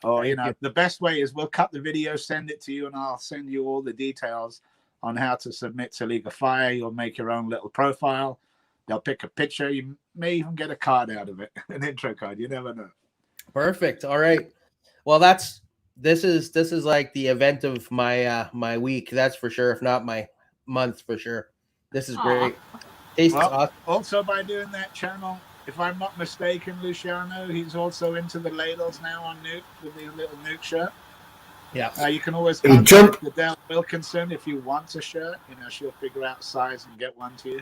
Or, the best way is we'll cut the video, send it to you, and I'll send you all the details on how to submit to League of Fire. You'll make your own little profile. They'll pick a picture. You may even get a card out of it, an intro card. You never know. Perfect. All right. Well, this is like the event of my my week. That's for sure. If not my month, for sure. This is great. Tastes awesome. Also, by doing that channel, if I'm not mistaken, Luciano, he's also into the ladles now on NEUK with the little NEUK shirt. Yeah. You can always contact Adele Wilkinson if you want a shirt. She'll figure out size and get one to you.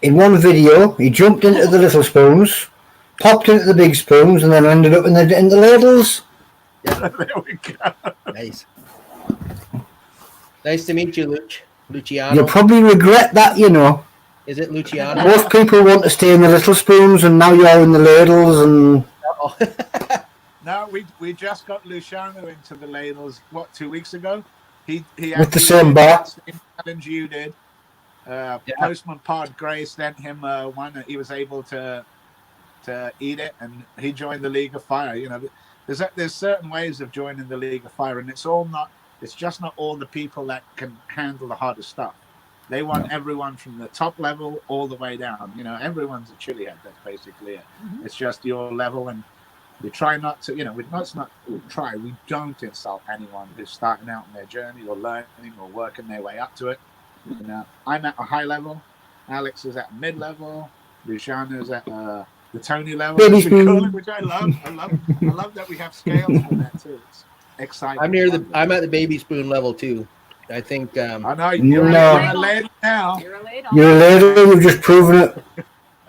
In one video, he jumped into the little spoons, popped into the big spoons, and then ended up in the ladles. Yeah. There we go. Nice. Nice to meet you, Luciano. You'll probably regret that, Is it Luciano? Most people want to stay in the little spoons, and now you're in the ladles, and... No, we just got Luciano into the ladles, 2 weeks ago? He with the same bar. Same challenge you did. Postman Pod Gray sent him one that he was able to eat it, and he joined the League of Fire. There's certain ways of joining the League of Fire, and it's just not all the people that can handle the hardest stuff. They want everyone from the top level all the way down. Everyone's a Chilli-head. That's basically it. Mm-hmm. It's just your level, and we try not to. We don't insult anyone who's starting out on their journey or learning or working their way up to it. I'm at a high level. Alex is at mid level. Luciano's at the Tony level, which I love. I love that we have scales for that too. It's exciting. I'm at the baby spoon level too. I think. I know you're a ladle now. You're a ladle. You've just proven it.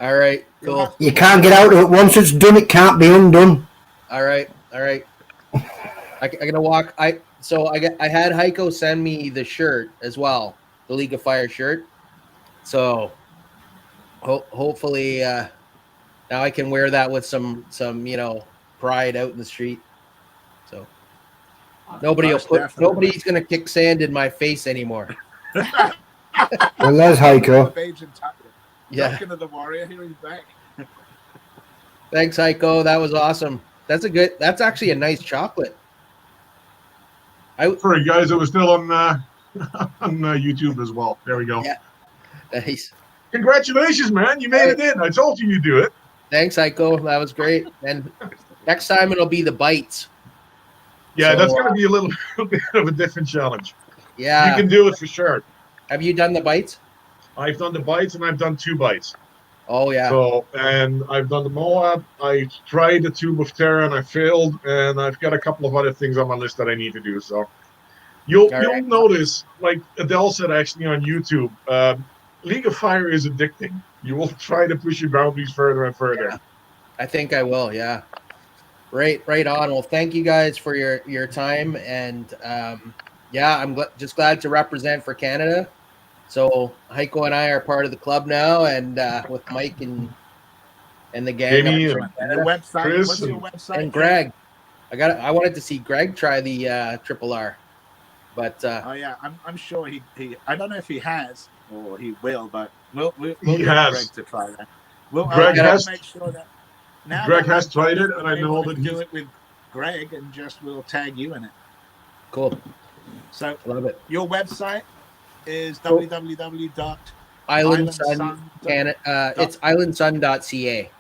All right. Cool. You can't get out of it. Once it's done, it can't be undone. All right. I gotta walk. I had Heiko send me the shirt as well, the League of Fire shirt. So hopefully now I can wear that with some pride out in the street. So nobody's gonna kick sand in my face anymore. Well, there's Heiko. Yeah. Talking to the warrior, here he's back. Thanks, Heiko. That was awesome. That's actually a nice chocolate. Sorry, guys, it was still on YouTube as well. There we go. Yeah. Nice. Congratulations, man. You made it in. I told you you'd do it. Thanks, Heiko. That was great. And next time it'll be the bites. Yeah, So, that's going to be a little bit of a different challenge. Yeah. You can do it for sure. Have you done the bites? I've done the bites and I've done 2 bites. Oh, yeah. So, and I've done the Moab. I tried the Tube of Terror and I failed. And I've got a couple of other things on my list that I need to do. So you'll notice, like Adele said actually on YouTube, League of Fire is addicting. You will try to push your boundaries further and further. Yeah. I think I will, yeah. Right on. Well, thank you guys for your time. And yeah, I'm just glad to represent for Canada. So Heiko and I are part of the club now, and with Mike and the gang. Jamie, your website. Chris, what's your website? And Greg. I wanted to see Greg try the Triple R. But oh yeah, I'm sure he I don't know if he has or he will, but we'll he get has. Greg to try that. Greg has make sure that now Greg that has tried it, and I know that do it with Greg, and just we'll tag you in it. Cool. So love it. Your website is www. IslandSun Canada. It's islandsun.ca.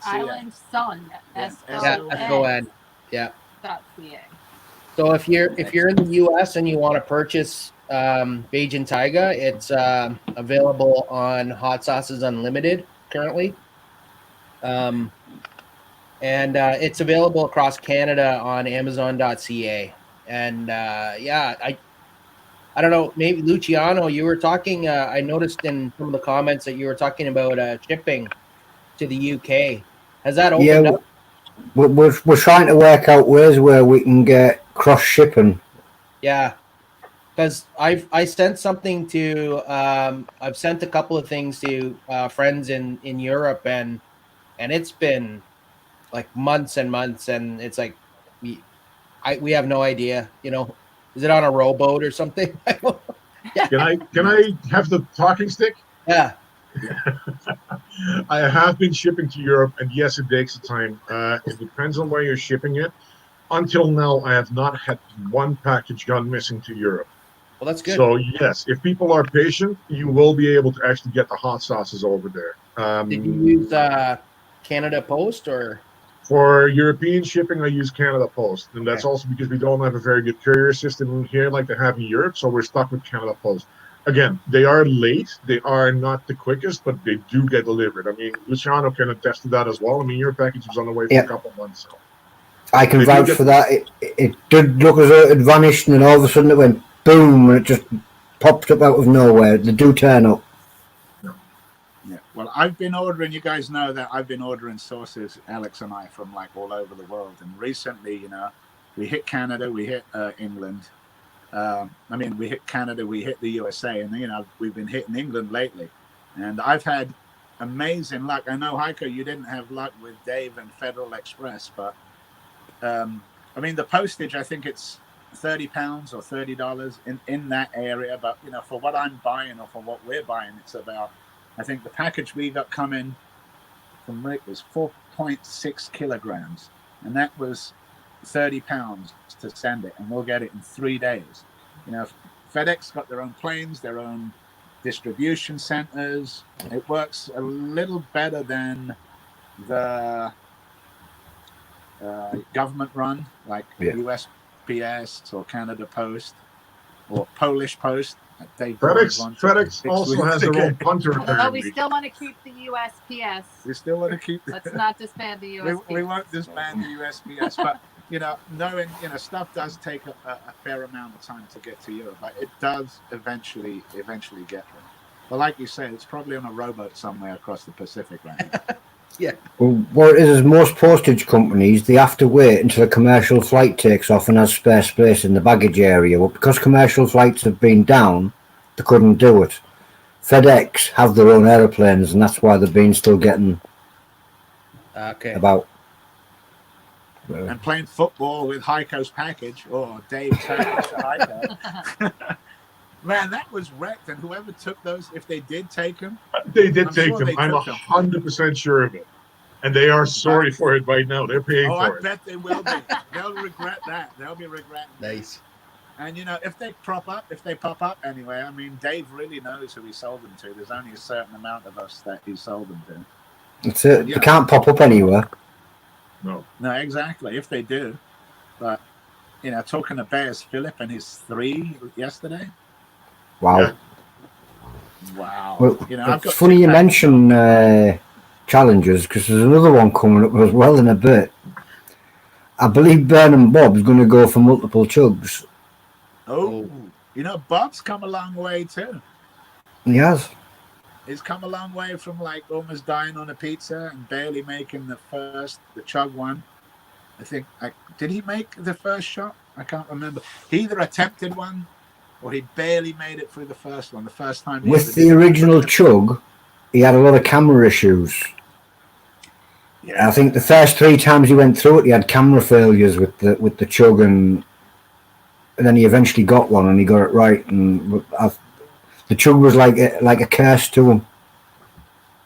Island Sun. S-O-N. Yeah. .ca. So if you're in the U.S. and you want to purchase Bajan Taiga, it's available on Hot Sauces Unlimited currently, and it's available across Canada on Amazon.ca. And yeah, I don't know, maybe Luciano, you were talking. I noticed in some of the comments that you were talking about shipping to the UK. Has that opened up? We're trying to work out ways where we can get cross shipping. Yeah, because I sent something to I've sent a couple of things to friends in Europe, and it's been like months and months, and it's like we have no idea. You know, is it on a rowboat or something? Can I have the talking stick? Yeah. I have been shipping to Europe, and yes, it takes time. It depends on where you're shipping it. Until now, I have not had one package gone missing to Europe. Well, that's good. So yes, if people are patient, you will be able to actually get the hot sauces over there. Did you use Canada Post or? For European shipping, I use Canada Post, and that's also because we don't have a very good courier system here like they have in Europe, so we're stuck with Canada Post. Again, they are late. They are not the quickest, but they do get delivered. I mean, Luciano can attest to that as well. I mean, your package was on the way for a couple of months. So. I can vouch for that. It did look as though it had vanished, and then all of a sudden it went boom, and it just popped up out of nowhere. They do turn up. Yeah. Well, I've been ordering. You guys know that I've been ordering sauces, Alex and I, from like all over the world. And recently, you know, we hit Canada, we hit England. We hit Canada, we hit the USA, and you know we've been hitting England lately. And I've had amazing luck. I know, Heiko, you didn't have luck with Dave and Federal Express, but the postage, I think it's £30 or $30 in that area. But you know, for what I'm buying or for what we're buying, it's about, I think the package we got coming from Rick was 4.6 kilograms, and that was £30 to send it, and we'll get it in 3 days. You know, FedEx got their own planes, their own distribution centers. It works a little better than the government run, like USPS or Canada Post or Polish Post. FedEx also has their own punter. But we still want to keep the USPS. We still want to keep. Let's not disband the USPS. We won't disband the USPS, but you know, knowing, you know, stuff does take a fair amount of time to get to Europe, but it does eventually get there. But like you said, it's probably on a rowboat somewhere across the Pacific right now. Yeah. Well, what it is most postage companies, they have to wait until a commercial flight takes off and has spare space in the baggage area. Well, because commercial flights have been down, they couldn't do it. FedEx have their own aeroplanes, and that's why they've been still getting about. And playing football with Heiko's package, or Dave's package to Heiko. Man, that was wrecked. And whoever took those, if they did take them, they did take them. I'm 100% sure of it. And they are sorry for it right now. They're paying for it. I bet they will be. They'll regret that. They'll be regretting. Nice. And if they pop up anyway, I mean, Dave really knows who he sold them to. There's only a certain amount of us that he sold them to. That's it. They can't pop up anywhere. No, exactly. If they do, but talking about Bears Phillip and his 3 yesterday. Wow. Yeah. Wow. Well, I've got funny you mention challenges, because there's another one coming up as well in a bit. I believe Burning Bob is going to go for multiple chugs. Oh, Bob's come a long way too. He has. He's come a long way from almost dying on a pizza and barely making the chug one. I think, did he make the first shot? I can't remember. He either attempted one or he barely made it through the first one. The first time. With the original chug, he had a lot of camera issues. Yeah. I think the first 3 times he went through it, he had camera failures with the chug, and then he eventually got one and he got it right. And the chug was like a curse to him.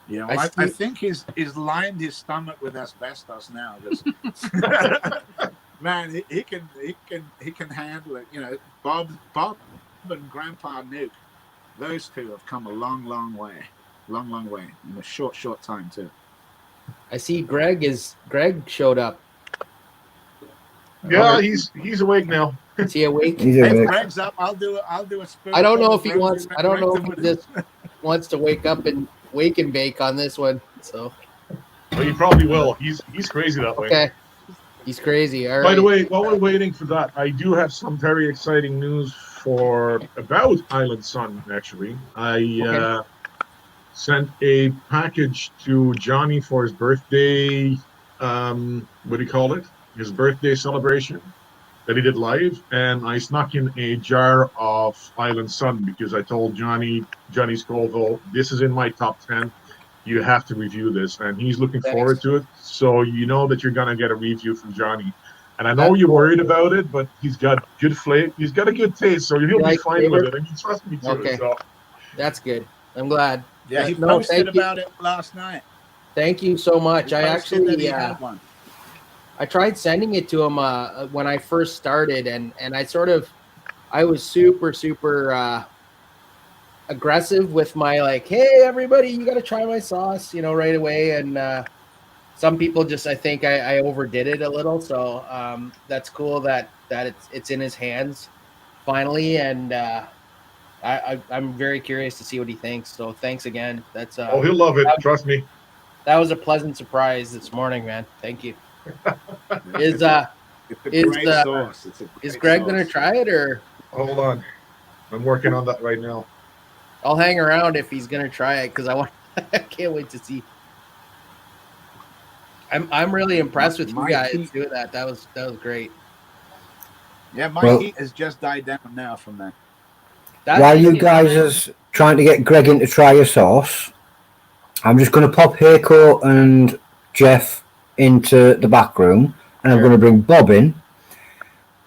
Yeah, well, I think he's lined his stomach with asbestos now. Man, he can handle it. Bob and Grandpa NEUK, those two have come a long way in a short time too. I see Greg showed up. Yeah, he's awake now. Is he awake? If Greg's up, I'll do a spoon. I don't know if he wants. I don't know if he just wants to wake up and wake and bake on this one. So. Well, he probably will. He's crazy that way. Okay. He's crazy. All right. By the way, while we're waiting for that, I do have some very exciting news about Island Sun. Actually, I sent a package to Johnny for his birthday. What do you call it? His birthday celebration that he did live, and I snuck in a jar of Island Sun because I told Johnny Scoville, this is in my top 10. You have to review this, and he's looking forward to it. So that you're gonna get a review from Johnny. And I know you're worried about it, but he's got good flavor. He's got a good taste, so he'll be fine with it. I mean, trust me too. Okay. So. That's good. I'm glad. Yeah, he posted about it last night. Thank you so much. I actually had one. I tried sending it to him when I first started, and I was super aggressive with my hey everybody, you got to try my sauce, right away. And some people I think I overdid it a little. So that's cool that it's in his hands finally, and I'm very curious to see what he thinks. So thanks again. That's he'll love it. Trust me. That was a pleasant surprise this morning, man. Thank you. Is Greg gonna try it, or hold on? I'm working on that right now. I'll hang around if he's gonna try it because I can't wait to see. I'm really impressed with you guys doing that. That was great. Yeah, my heat has just died down now from that. While you guys are trying to get Greg in to try your sauce, I'm just going to pop Heiko and Jeff into the back room, and I'm going to bring Bob in.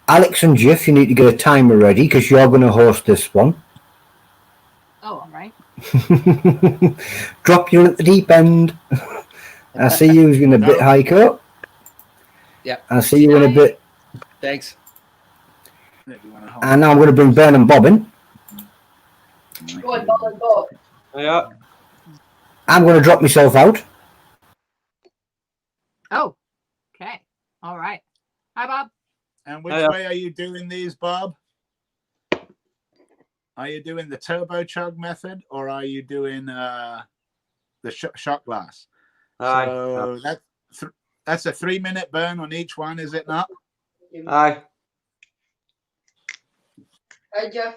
Alex and Jeff, you need to get a timer ready because you're going to host this one. Oh, all right. Drop you at the deep end. I see you in a bit, Heiko. Yeah. I see you in a bit. Thanks. And now I'm going to bring Ben and Bob in. Go on, Bob and Bob. Yeah. I'm going to drop myself out. Oh, okay. All right. Hi, Bob. And which way are you doing these, Bob? Are you doing the turbo chug method, or are you doing the shot glass? So that's a 3-minute burn on each one, is it not? Aye. Hi, Jeff.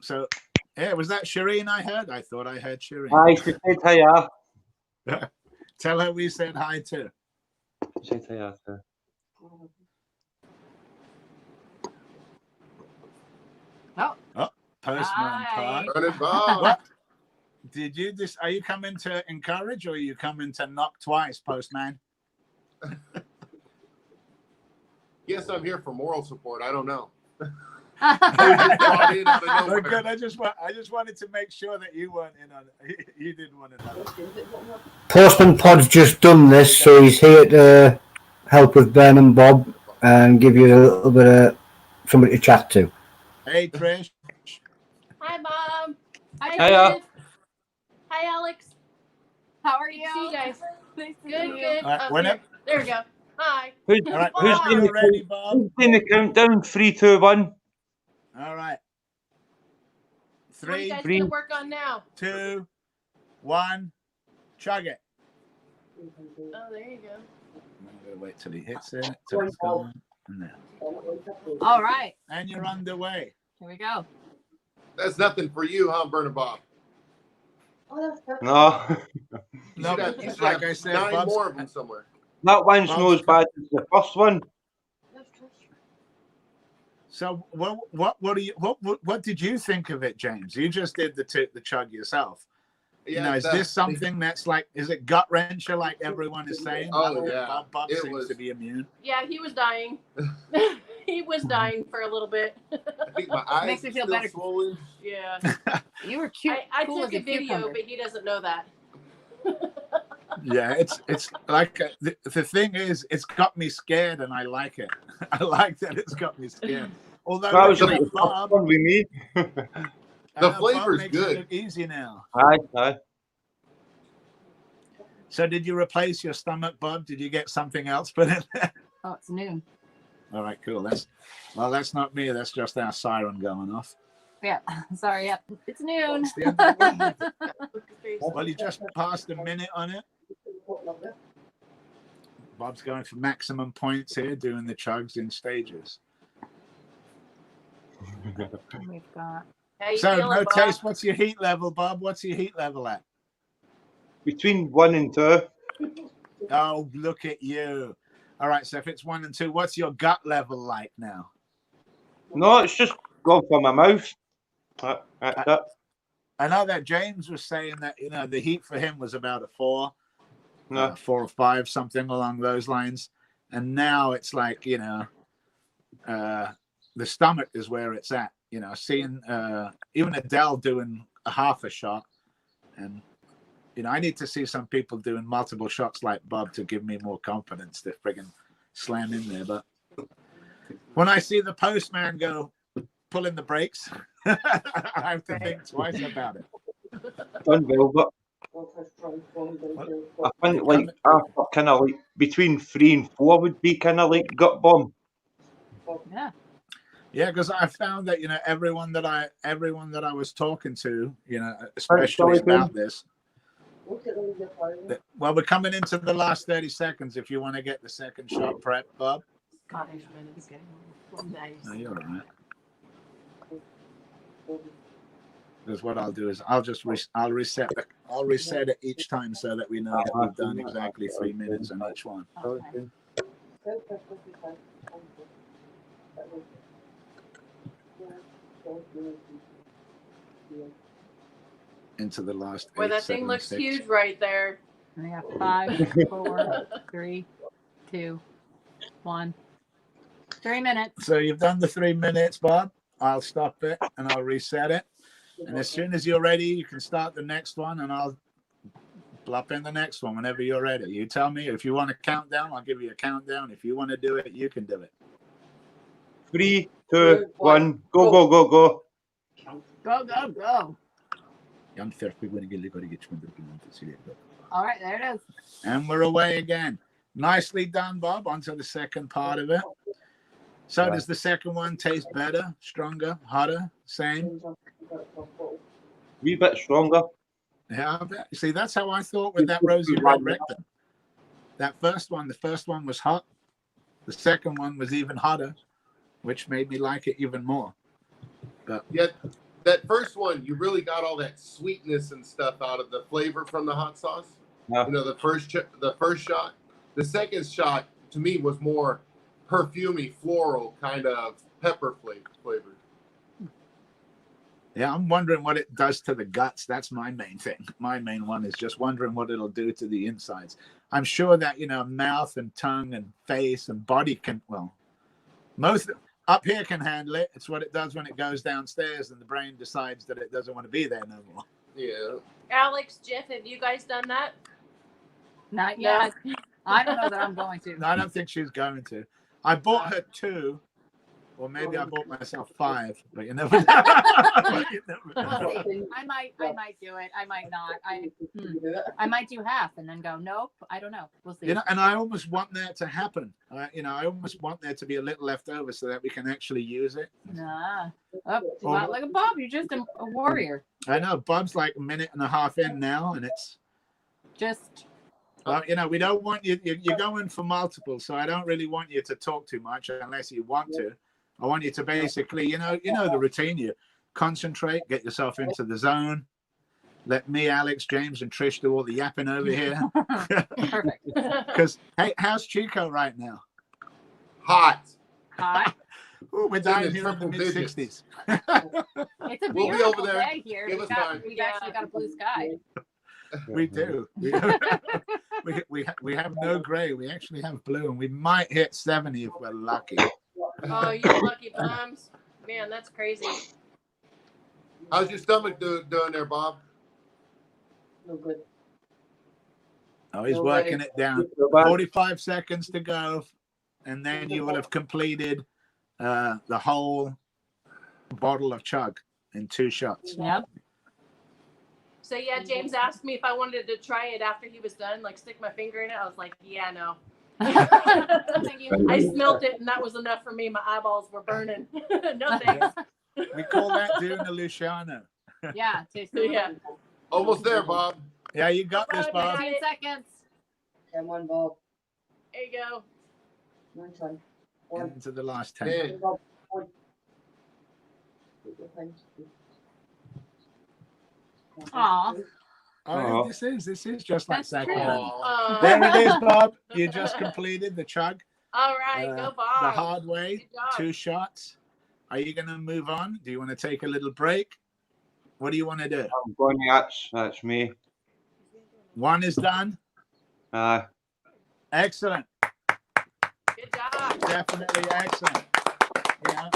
So, yeah, was that Shireen I heard? I thought I heard Shireen. Aye, she said hiya. Tell her we said hi too. She said hiya, sir. Oh, Postman Park. What? Did you just? Are you coming to encourage, or are you coming to knock twice, Postman? Yes, I'm here for moral support. I don't know. Well, good. I just wanted to make sure that you weren't in on it. You didn't want to know. Postman Pod's just done this, so he's here to help with Ben and Bob and give you a little bit of somebody to chat to. Hey, Trish. Hi, Mom. Hi, Hiya. David. Hi, Alex. How are you? See you guys. Nice to Good, see you. good. All right, Oh, whenever- there we go. Hi. Who's, All right, who's whenever doing you're ready, the Bob. who's doing the countdown? 3, 2, 1. All right. So what are you 3, guys Three. gonna work on now? 2, 1, chug it. Oh, there you go. I'm gonna wait till he hits it. Till it's gone. And there. All right, And you're underway. here we go. That's nothing for you, huh, Burning Bob? No, You No, should have, you should like have I said, 9 Bob's- more of them somewhere. that one's Bob's not as bad as the first one. So what did you think of it, James? You just did the chug yourself. Yeah, Is this something that's like, is it gut wrencher like everyone is saying? Oh, Rather than yeah. Bob It seems was- to be immune. Yeah, he was dying. He was dying for a little bit. I think my eyes Makes me are feel still better. swollen. Yeah. You were cute. I cool took as a video, cucumber. but he doesn't know that. Yeah, it's like the thing is, it's got me scared, and I like it. I like that it's got me scared. Although That was looking like at the first Bob, one with me. The Bob flavor's makes it good. look easy now. Aye. So did you replace your stomach, Bob? Did you get something else put in there? Oh, it's noon. All right, cool. That's not me. That's just our siren going off. Yeah, sorry. Yep, it's noon. It's the end of the world. Well, you just passed a minute on it. Bob's going for maximum points here, doing the chugs in stages. We've got. How you So, feeling, no Bob? taste. What's your heat level, Bob? What's your heat level at? Between 1 and 2. Oh, look at you. All right, so if it's 1 and 2, what's your gut level like now? No, it's just gone for my mouth. That's it. I know that James was saying that, the heat for him was about a 4. No. 4 or 5, something along those lines. And now it's like, the stomach is where it's at. Seeing even Adele doing a half a shot. And, I need to see some people doing multiple shots like Bob to give me more confidence to friggin' slam in there. But when I see the postman go pulling the brakes, I have to think twice about it. Done well, but I think like after kind of like between 3 and 4 would be kind of like gut bomb. Yeah. Yeah, because I found that everyone that I was talking to, especially about this. Well, we're coming into the last 30 seconds. If you want to get the second shot prep, Bob. Scottish minutes. Nice. No, you're all right. Because what I'll do is I'll reset it each time so that we know that we've done exactly 3 minutes on each one. Okay. Into the last. Boy, 8, that 7, thing looks 6. huge right there. We got 5, 4, 3, 2, 1. 3 minutes. So you've done the 3 minutes, Bob. I'll stop it and I'll reset it. And as soon as you're ready, you can start the next one, and I'll plop in the next one whenever you're ready. You tell me if you want a countdown. I'll give you a countdown. If you want to do it, you can do it. 3, 2, 1, go, go, go, go. Go, go, go. All right, there it is. And we're away again. Nicely done, Bob. On to the second part of it. So does the second one taste better, stronger, hotter, same? Wee bit stronger. Yeah, I bet. See, that's how I thought with that rosy red rectum. The first one was hot. The second one was even hotter, which made me like it even more. But Yeah, that first one, you really got all that sweetness and stuff out of the flavor from the hot sauce. Yeah. The first shot. The second shot to me was more perfumey, floral kind of pepper flavor. yeah, I'm wondering what it does to the guts. That's my main thing. My main one is just wondering what it'll do to the insides. I'm sure that, mouth and tongue and face and body can, most up here can handle it. It's what it does when it goes downstairs and the brain decides that it doesn't want to be there no more. Yeah. Alex, Jeff, have you guys done that? Not yet. I don't know that I'm going to. No, I don't think she's going to. I bought her 2 Or maybe I bought myself 5, but you never know. You never know. We'll see. I might do it. I might not. I might do half and then go, nope. I don't know. We'll see. You know, and I almost want that to happen. You know, I almost want there to be a little left over so that we can actually use it. Nah. Oh, wow, look at Bob. You're just a warrior. I know. Bob's like a minute and a half in now, and it's just. Well, you know, we don't want you. You're going for multiple, so I don't really want you to talk too much unless you want to. I want you to basically, you know the routine. You concentrate, get yourself into the zone. Let me, Alex, James, and Trish do all the yapping over here. Perfect. Because hey, how's Chico right now? Hot. Ooh, we're down here in the mid-60s. It's a We'll be beautiful over there. day here. Give us time. We've actually got a blue sky. We do. We have no gray. We actually have blue, and we might hit 70 if we're lucky. Oh, you lucky bums. Man, that's crazy. How's your stomach doing there, Bob? No good. Oh, he's working it down. 45 seconds to go, and then you will have completed the whole bottle of Chug in 2 shots. Yep. So yeah, James asked me if I wanted to try it after he was done, like stick my finger in it. I was like, yeah, no. I smelt it, and that was enough for me. My eyeballs were burning. No thanks. We call that doing a Luciano. Yeah. Yeah. Almost there, Bob. Yeah, you got this, Bob. 15 seconds. Come on, Bob. There you go. One time. One. Into the last 10. Hey. Bob. One. Take your time. Aw. Oh, this is just like That's Sacramento. Aw. There it is, Bob. You just completed the Chug. All right, go Bob. The hard way, Good job. 2 shots. Are you going to move on? Do you want to take a little break? What do you want to do? I'm going. That's me. 1 is done. Excellent. Good job. Definitely excellent. Yeah.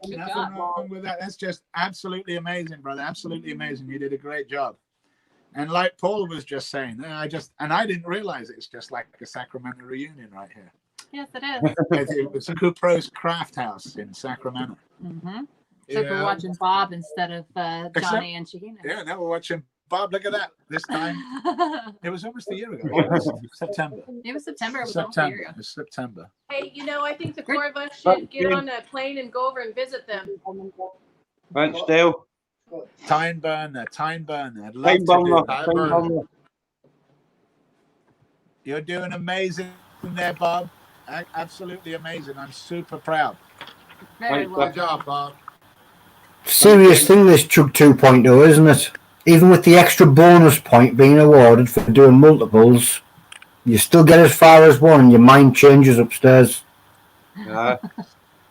Good Nothing job. wrong with that. That's just absolutely amazing, brother. Absolutely amazing. You did a great job. And like Paul was just saying, I didn't realize it's just like a Sacramento reunion right here. Yes, it is. It's a Cupro's Craft House in Sacramento. Mm-hmm. Except we're watching Bob instead of Johnny and Shahina. Yeah, now we're watching Bob. Look at that. This time, it was almost a year ago. It was September. It was September. It was almost a year ago. It's September. Hey, I think the 4 of us should get on a plane and go over and visit them. Right, still. Time burner. I'd love Time burner. to do that. You're doing amazing there, Bob. Absolutely amazing. I'm super proud. Very well. Good job, Bob. Serious thing, this Chug 2.0, isn't it? Even with the extra bonus point being awarded for doing multiples, you still get as far as 1 and your mind changes upstairs. Yeah.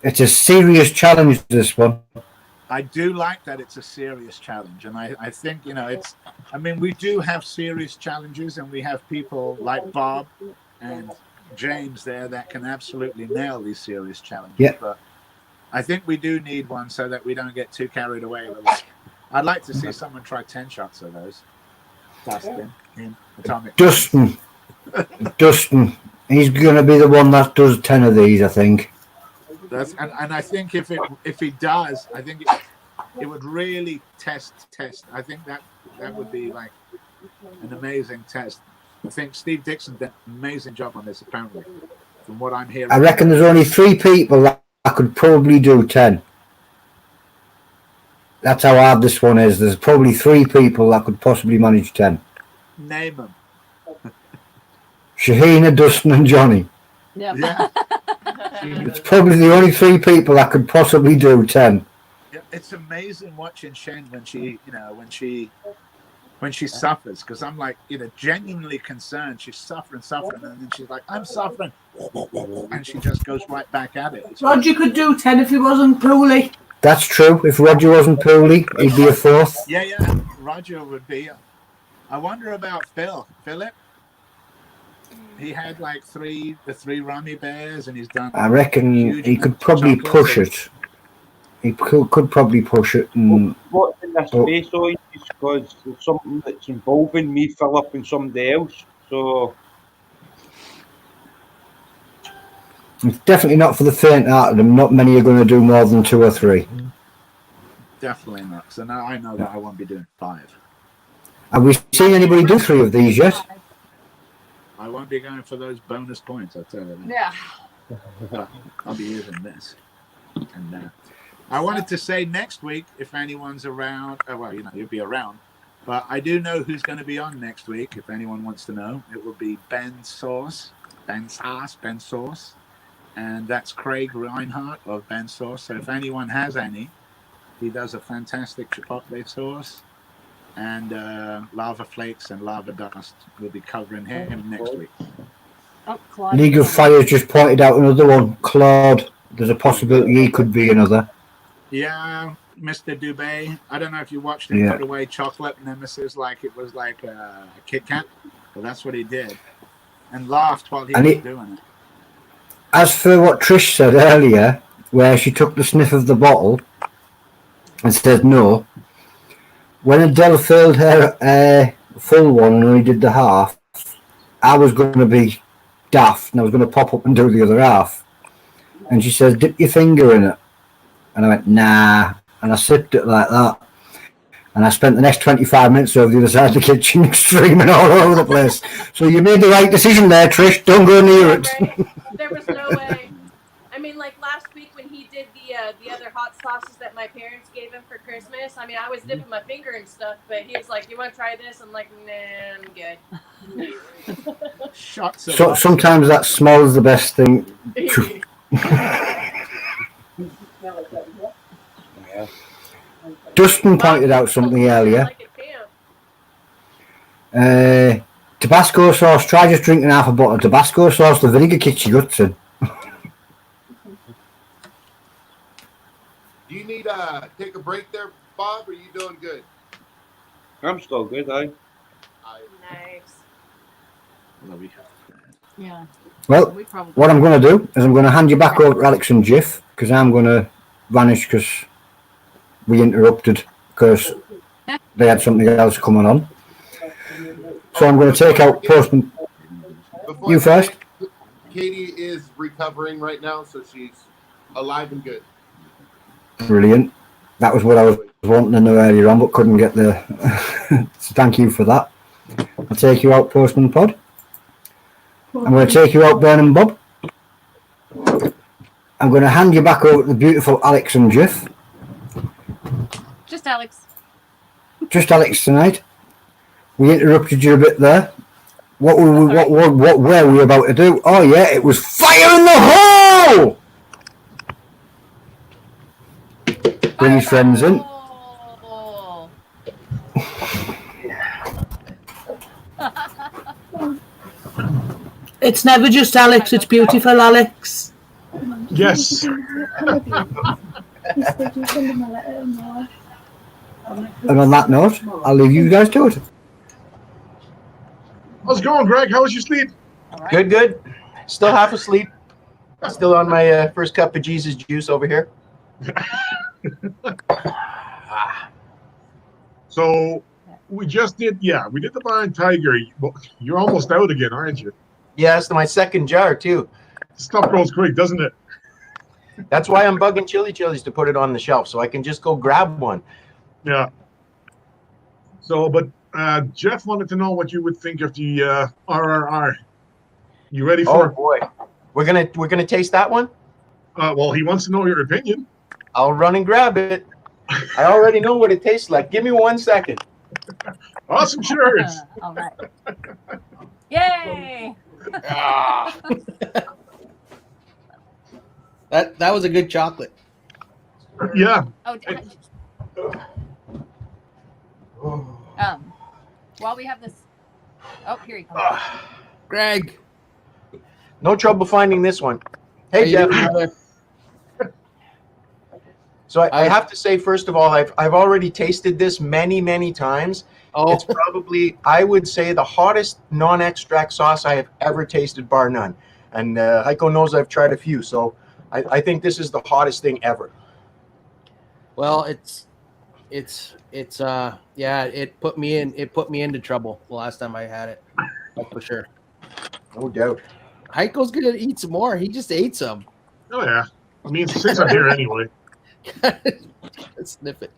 It's a serious challenge, this one. I do like that it's a serious challenge. And I think, we do have serious challenges, and we have people like Bob and James there that can absolutely nail these serious challenges. Yeah. But I think we do need one so that we don't get too carried away with it. I'd like to see someone try 10 shots of those. Dustin in Atomic. Dustin. He's going to be the one that does 10 of these, I think. And I think if he does, I think it would really test. I think that would be like an amazing test. I think Steve Dixon did an amazing job on this, apparently, from what I'm hearing. I reckon there's only 3 people that could probably do 10. That's how hard this one is. There's probably 3 people that could possibly manage 10. Name them. Shahina, Dustin and Johnny. Yep. Yeah. It's probably the only 3 people that could possibly do 10. Yeah, it's amazing watching Shen when she suffers, because I'm like, genuinely concerned. She's suffering, and then she's like, I'm suffering, and she just goes right back at it. Roger could do 10 if he wasn't poorly. That's true. If Roger wasn't poorly, he'd be a 4th. Yeah. Roger would be. I wonder about Philip. He had like the 3 rummy bears, and he's done. I reckon he could probably push it. He could probably push it. What's in this space, though, is because there's something that's involving me, Philip, and somebody else. So It's definitely not for the faint-hearted. Not many are going to do more than 2 or 3. Definitely not. So now I know that I won't be doing 5. Have we seen anybody do 3 of these yet? I won't be going for those bonus points, I'll tell you that. Yeah. I'll be using this. And I wanted to say next week, if anyone's around, well, you know, you'll be around, but I do know who's going to be on next week, if anyone wants to know. It will be Ben Sauce, and that's Craig Reinhardt of Ben Sauce. So if anyone has any, he does a fantastic chipotle sauce, and lava flakes and lava dust. We'll be covering him next week. Oh, Claude. League of Fire just pointed out another one. Claude, there's a possibility he could be another. Yeah, Mr. Dubé. I don't know if you watched him put away chocolate nemesis like it was like a Kit Kat. Well, that's what he did. And laughed while he was doing it. As for what Trish said earlier, where she took the sniff of the bottle and said no, when Adele filled her full one and only did the half, I was going to be daft and I was going to pop up and do the other half. And she says, dip your finger in it. And I went, nah. And I sipped it like that. And I spent the next 25 minutes over the other side of the kitchen streaming all over the place. So you made the right decision there, Trish. Don't go near it. Right. There was no way. I mean, like last week when he did the other hot sauces that my parents gave him for Christmas, I mean, I was dipping my finger and stuff, but he was like, you want to try this? I'm like, nah, I'm good. So sometimes that smells the best thing. Dustin pointed out something earlier. Tabasco sauce. Try just drinking half a bottle of Tabasco sauce. The vinegar kicks your guts in. Do you need to take a break there, Bob? Or are you doing good? I'm still good, Nice. Yeah. Well, what I'm going to do is I'm going to hand you back over to Alex and Jiff, because I'm going to vanish because we interrupted because they had something else coming on. So I'm going to take out Postman. You first. Katie is recovering right now, so she's alive and good. Brilliant. That was what I was wanting to know earlier on, but couldn't get the. So thank you for that. I'll take you out, Postman Pod. I'm going to take you out, Burning Bob. I'm going to hand you back over to the beautiful Alex and Jiff. Just Alex. Just Alex tonight. We interrupted you a bit there. What were we about to do? Oh yeah, it was fire in the hole! Bring his friends in. It's never just Alex, it's beautiful Alex. Yes. And on that note, I'll leave you guys to it. How's it going, Greg? How was your sleep? Good, good. Still half asleep. Still on my first cup of Jesus juice over here. So we just did, we did the Lion Tiger. You're almost out again, aren't you? Yeah, it's my second jar too. Stuff goes quick, doesn't it? That's why I'm bugging Chillis to put it on the shelf so I can just go grab one. Yeah. So, but Jeff wanted to know what you would think of the RRR. You ready for? Oh boy, we're gonna taste that one. Well, he wants to know your opinion. I'll run and grab it. I already know what it tastes like. Give me 1 second. Awesome shirts. All right. Yay! That was a good chocolate. Yeah. While we have this, here he comes. Greg. No trouble finding this one. Hey, Jeff. So I have to say, first of all, I've already tasted this many times. Oh. It's probably, I would say, the hottest non-extract sauce I have ever tasted, bar none. And Heiko knows I've tried a few, so I think this is the hottest thing ever. Well, it put me into trouble the last time I had it. That's for sure. No doubt. Heiko's gonna eat some more. He just ate some. Oh yeah. I mean, since I'm here anyway. Sniff it.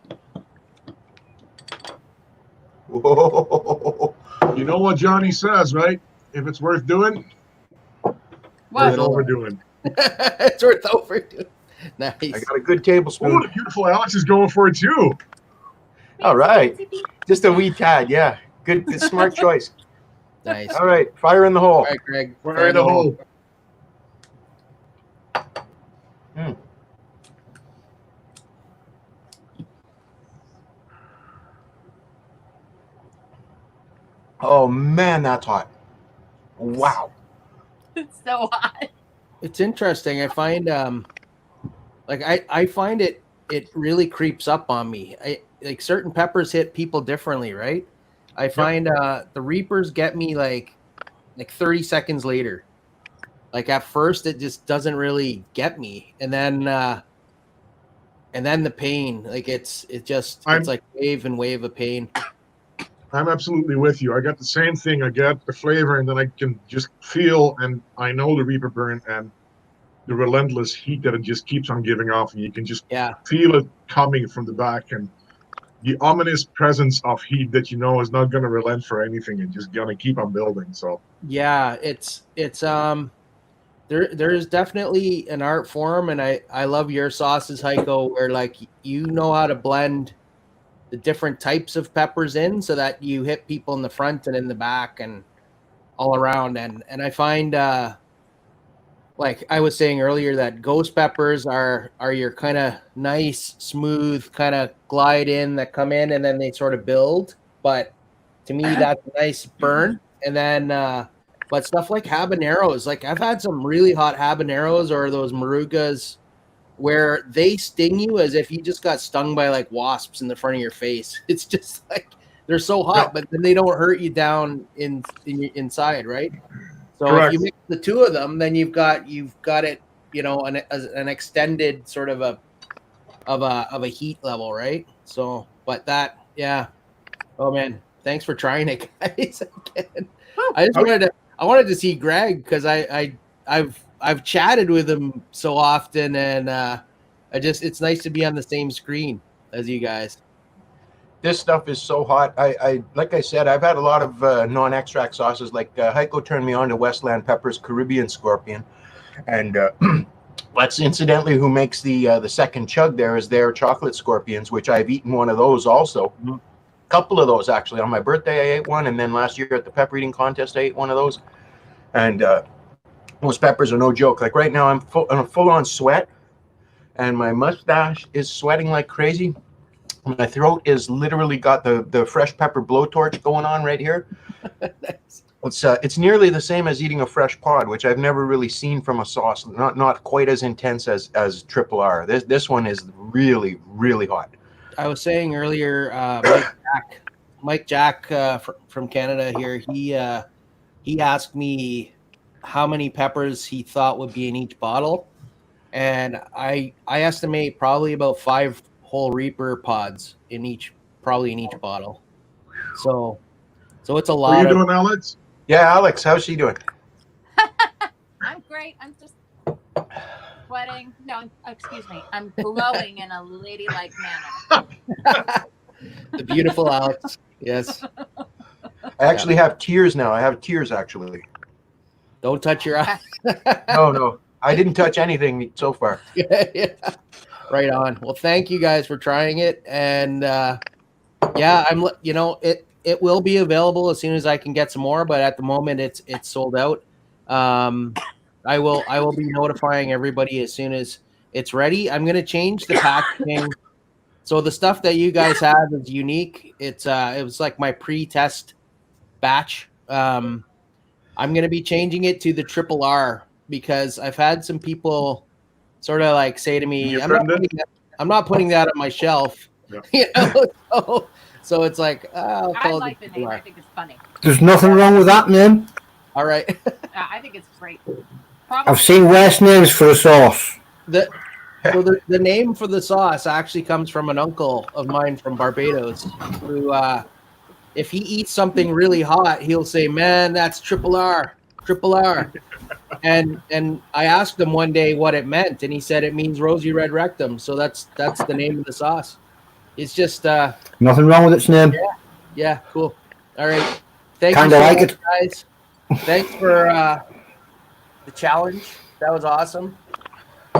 Whoa. You know what Johnny says, right? If it's worth doing, worth overdoing. It's worth overdoing. Nice. I got a good tablespoon. Oh, the beautiful Alex is going for it too. All right. Just a wee tad, yeah. Good smart choice. Nice. All right, fire in the hole. All right, Greg. Fire in the hole. Oh man, that's hot. Wow. It's so hot. It's interesting. I find I find it really creeps up on me. Like certain peppers hit people differently, right? I find the Reapers get me like 30 seconds later. Like at first it just doesn't really get me. And then the pain, like it's like wave and wave of pain. I'm absolutely with you. I got the same thing. I get the flavor, and then I can just feel, and I know the Reaper burn and the relentless heat that it just keeps on giving off, and you can just feel it coming from the back, and the ominous presence of heat that you know is not going to relent for anything and just going to keep on building. So yeah, it's there is definitely an art form, and I love your sauces, Heiko, where like you know how to blend the different types of peppers in so that you hit people in the front and in the back and all around. And I find like I was saying earlier that ghost peppers are your kind of nice, smooth, kind of glide in that come in and then they sort of build. But to me, that's a nice burn. And then but stuff like habaneros, like I've had some really hot habaneros or those marugas where they sting you as if you just got stung by like wasps in the front of your face. It's just like they're so hot, but then they don't hurt you down in your inside, right? So if you mix the two of them, then you've got it, you know, an extended sort of a heat level, right? So, but that, yeah. Oh man, thanks for trying it, guys. Again. I wanted to see Greg because I've chatted with him so often, and it's nice to be on the same screen as you guys. This stuff is so hot. I like I said, I've had a lot of non-extract sauces. Like Heiko turned me on to Westland Pepper's Caribbean Scorpion, and that's incidentally who makes the second chug. There is their chocolate scorpions, which I've eaten one of those also. A couple of those actually. On my birthday, I ate one, and then last year at the pepper eating contest, I ate one of those, and those peppers are no joke. Like right now, I'm in a full-on sweat, and my mustache is sweating like crazy. My throat is literally got the fresh pepper blowtorch going on right here. Nice. It's nearly the same as eating a fresh pod, which I've never really seen from a sauce. Not quite as intense as Triple R. This one is really, really hot. I was saying earlier, Mike Jack from Canada here. He asked me how many peppers he thought would be in each bottle, and I estimate probably about 5 whole Reaper pods in each bottle. So it's a lot. How are you doing, Alex? Yeah, Alex, how's she doing? I'm great. I'm just sweating. No, excuse me. I'm glowing in a ladylike manner. The beautiful Alex. Yes. I actually have tears now. I have tears actually. Don't touch your eye. No. I didn't touch anything so far. Yeah. Right on. Well, thank you guys for trying it, and it will be available as soon as I can get some more. But at the moment, it's sold out. I will be notifying everybody as soon as it's ready. I'm going to change the packaging. So the stuff that you guys have is unique. It was like my pre-test batch. I'm going to be changing it to the Triple R because I've had some people sort of like say to me, I'm not putting that on my shelf. Yeah. You know? So it's like, I'll I like the name. I think it's funny. There's nothing wrong with that name. All right. I think it's great. I've seen worse names for a sauce. The name for the sauce actually comes from an uncle of mine from Barbados who, if he eats something really hot, he'll say, man, that's Triple R. Triple R. And I asked him one day what it meant, and he said it means rosy red rectum. So that's the name of the sauce. It's just Nothing wrong with its name. yeah, cool. All right. Thank you Kinda so like much, it. guys. Thanks for the challenge. That was awesome.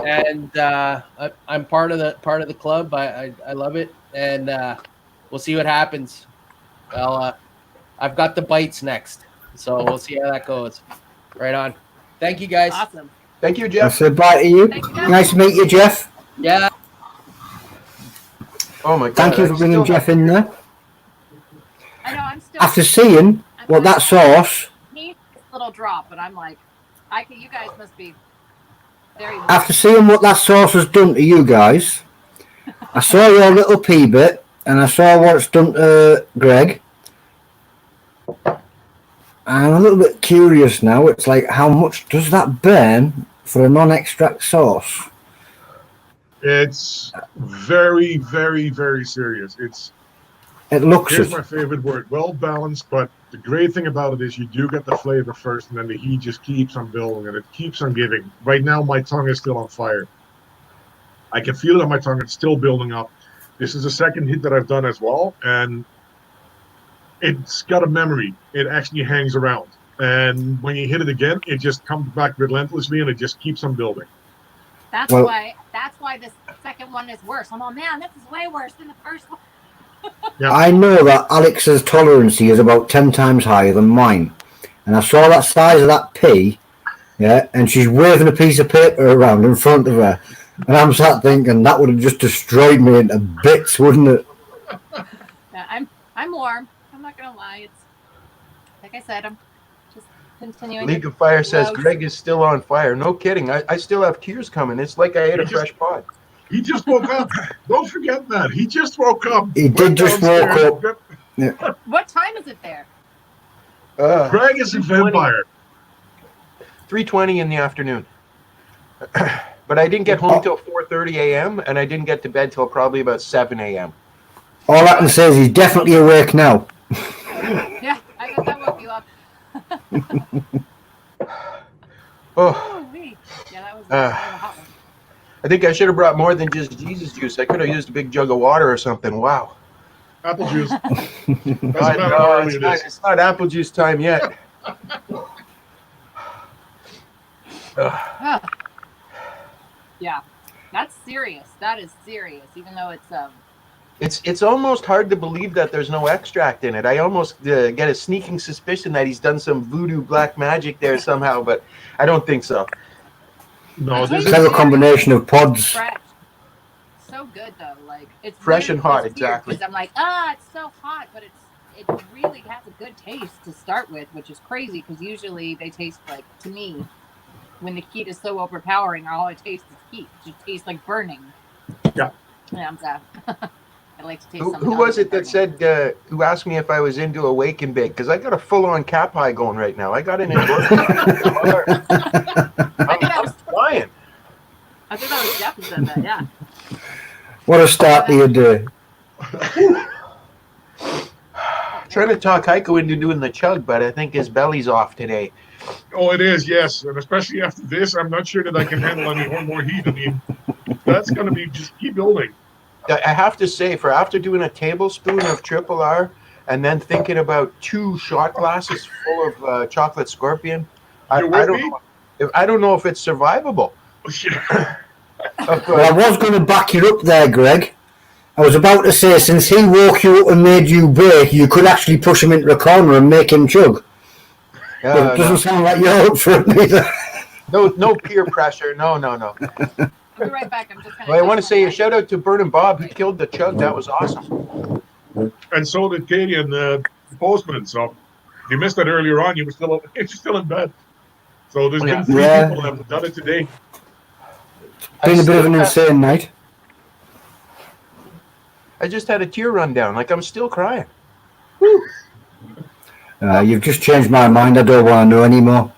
And I'm part of the club. I love it, and we'll see what happens. Well, I've got the bites next, so we'll see how that goes. Right on. Thank you, guys. Awesome. Thank you, I Jeff. said bye to you. Thank you, Jeff. Nice to meet you, Jeff. Yeah. Oh my God! Thank you I for bringing still Jeff in there. I know I'm still. After seeing what that sauce, He little drop, but I'm like, you guys must be very. after seeing what that sauce has done to you guys, I saw your little pea bit, and I saw what it's done to Greg. I'm a little bit curious now. It's like, how much does that burn for a non-extract sauce? It's very, very, very serious. It looks Here's it. my favorite word: well balanced. But the great thing about it is you do get the flavor first, and then the heat just keeps on building, and it keeps on giving. Right now, my tongue is still on fire. I can feel it on my tongue. It's still building up. This is the second hit that I've done as well, and it's got a memory. It actually hangs around, and when you hit it again, it just comes back relentlessly, and it just keeps on building. That's Well- why this second one is worse. I'm like, man, this is way worse than the first one. Yeah. I know that Alex's tolerance is about 10 times higher than mine. And I saw that size of that pea, yeah, and she's waving a piece of paper around in front of her. And I'm sat thinking that would have just destroyed me into bits, wouldn't it? Yeah, I'm warm. I'm not gonna lie. It's like I said, I'm just continuing. League of Fire says Gross. Greg is still on fire. No kidding. I still have tears coming. It's like I ate a fresh pod. He just woke up. Don't forget that. He just woke up. He did Went just woke downstairs. up. Yeah. What time is it there? Greg is a vampire. 3:20 in the afternoon. But I didn't get home till 4:30 a.m. and I didn't get to bed till probably about 7 a.m. All I can say is he's definitely awake now. Yeah, I guess that woke you up. Oh, Wee. Yeah, that was a hot one. I think I should have brought more than just Jesus juice. I could have used a big jug of water or something. Wow. Apple juice. No, it's not apple juice time yet. Yeah, that's serious. That is serious. Even though it's It's almost hard to believe that there's no extract in it. I almost get a sneaking suspicion that he's done some voodoo black magic there somehow, but I don't think so. No, this It's a combination of pods. fresh. So good though. Like it's Fresh weird- and hot, it's weird exactly. 'cause I'm like, it's so hot, but it really has a good taste to start with, which is crazy because usually they taste like, to me, when the heat is so overpowering, all I taste is heat. It just tastes like burning. Yeah. Yeah, I'm sad. I like to taste Who something. was it that said, who asked me if I was into a wake and bake? Because I got a full-on cap high going right now. I got an endorsement. I'm flying. I think that was Jeff who said that, yeah. What a start to your day. Trying to talk Heiko into doing the chug, but I think his belly's off today. Oh, it is, yes. And especially after this, I'm not sure that I can handle any more heat. I mean, that's going to be just keep building. I have to say, for after doing a tablespoon of Triple R and then thinking about 2 shot glasses full of chocolate scorpion, I don't know if it's survivable. Well, I was going to back you up there, Greg. I was about to say, since he woke you up and made you bake, you could actually push him into a corner and make him chug. But it doesn't sound like you're up for it either. No peer pressure. No. I'll be right back. I'm just Well, I want to say a shout out to Burning Bob who killed the chug. That was awesome. And so did Katie and the postman. So if you missed that earlier on, you're still in bed. So there's been 3 people that have done it today. Been a bit of an insane night. I just had a tear run down. Like I'm still crying. You've just changed my mind. I don't want to know anymore.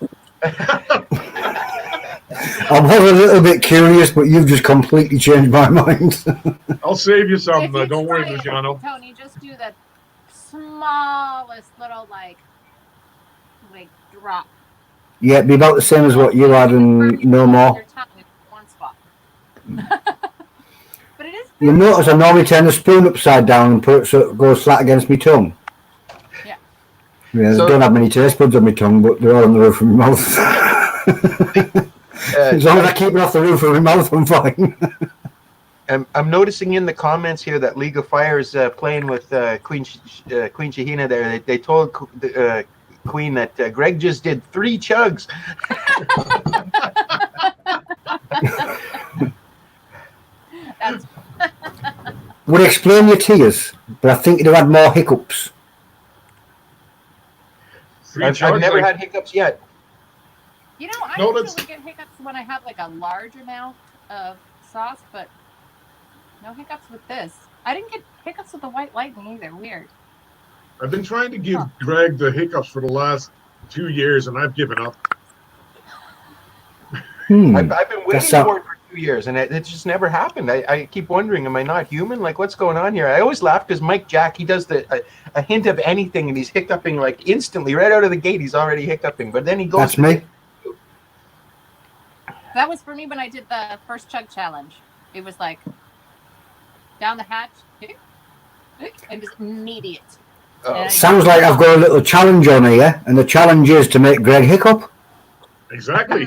I was a little bit curious, but you've just completely changed my mind. I'll save you some. If you Don't worry, try it, Luciano. Tony, just do the smallest little like drop. Yeah, it'd be about the same as what you had and no more. Your tongue in one spot. But it is. You notice I normally turn the spoon upside down and put it so it goes flat against my tongue. Yeah. Yeah, So- I don't have many taste buds on my tongue, but they're all on the roof of my mouth. As long as I keep it off the roof of my mouth, I'm fine. I'm noticing in the comments here that League of Fire is playing with Queen Shahina there. They told Queen that Greg just did 3 chugs. That's Would explain your tears, but I think you'd have had more hiccups. I've never had hiccups yet. You know, I No, usually get hiccups when I have like a large amount of sauce, but no hiccups with this. I didn't get hiccups with the white lightning either. Weird. I've been trying to give Greg the hiccups for the last 2 years, and I've given up. I've been waiting That's not- for it for 2 years, and it just never happened. I keep wondering, am I not human? Like, what's going on here? I always laugh because Mike Jack, he does a hint of anything, and he's hiccuping like instantly, right out of the gate. He's already hiccuping, but then he goes. That's me. That was for me when I did the first chug challenge. It was like down the hatch, and just immediate. And Sounds like I've got a little challenge on here, and the challenge is to make Greg hiccup. Exactly.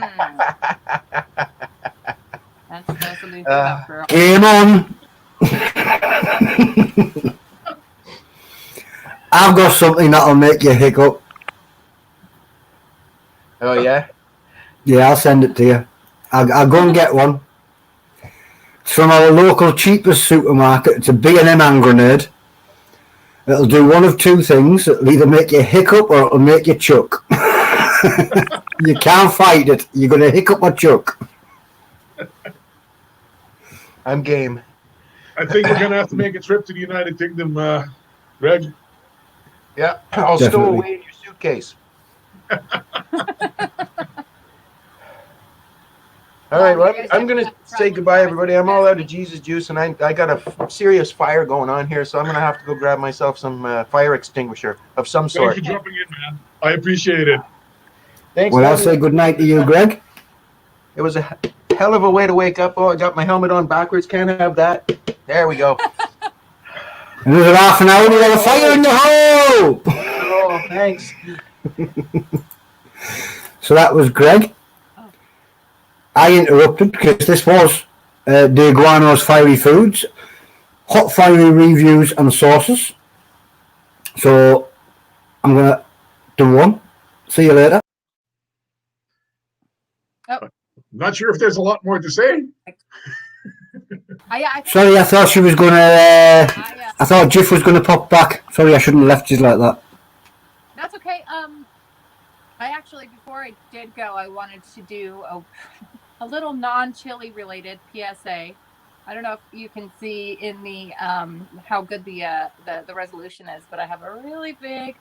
That's absolutely that girl. Game on. I've got something that'll make you hiccup. Oh yeah. Yeah, I'll send it to you. I'll go and get one. It's from our local cheapest supermarket. It's a B&M hand grenade. It'll do one of 2 things. It'll either make you hiccup or it'll make you chuck. You can't fight it. You're going to hiccup or chuck. I'm game. I think we're gonna have to make a trip to the United Kingdom, Greg. Yeah, I'll Definitely. stow away in your suitcase. All right, well, I'm going to say goodbye, everybody. I'm all out of Jesus juice, and I got a serious fire going on here, so I'm going to have to go grab myself some fire extinguisher of some Thanks sort. for jumping in, man. I appreciate it. Thanks, Well, I'll man. say good night to you, Greg. It was a hell of a way to wake up. Oh, I got my helmet on backwards. Can't have that. There we go. Another half an hour and we'll have a fire in the hole. Oh, thanks. So that was Greg. I interrupted because this was D'Aguanno's Fiery Foods, hot fiery reviews and sauces. So I'm going to do one. See you later. Not sure if there's a lot more to say. Sorry, I thought she was going to... I thought Jiff was going to pop back. Sorry, I shouldn't have left you like that. That's okay. I actually, before I did go, I wanted to do a little non-chili related PSA. I don't know if you can see in the how good the resolution is, but I have a really big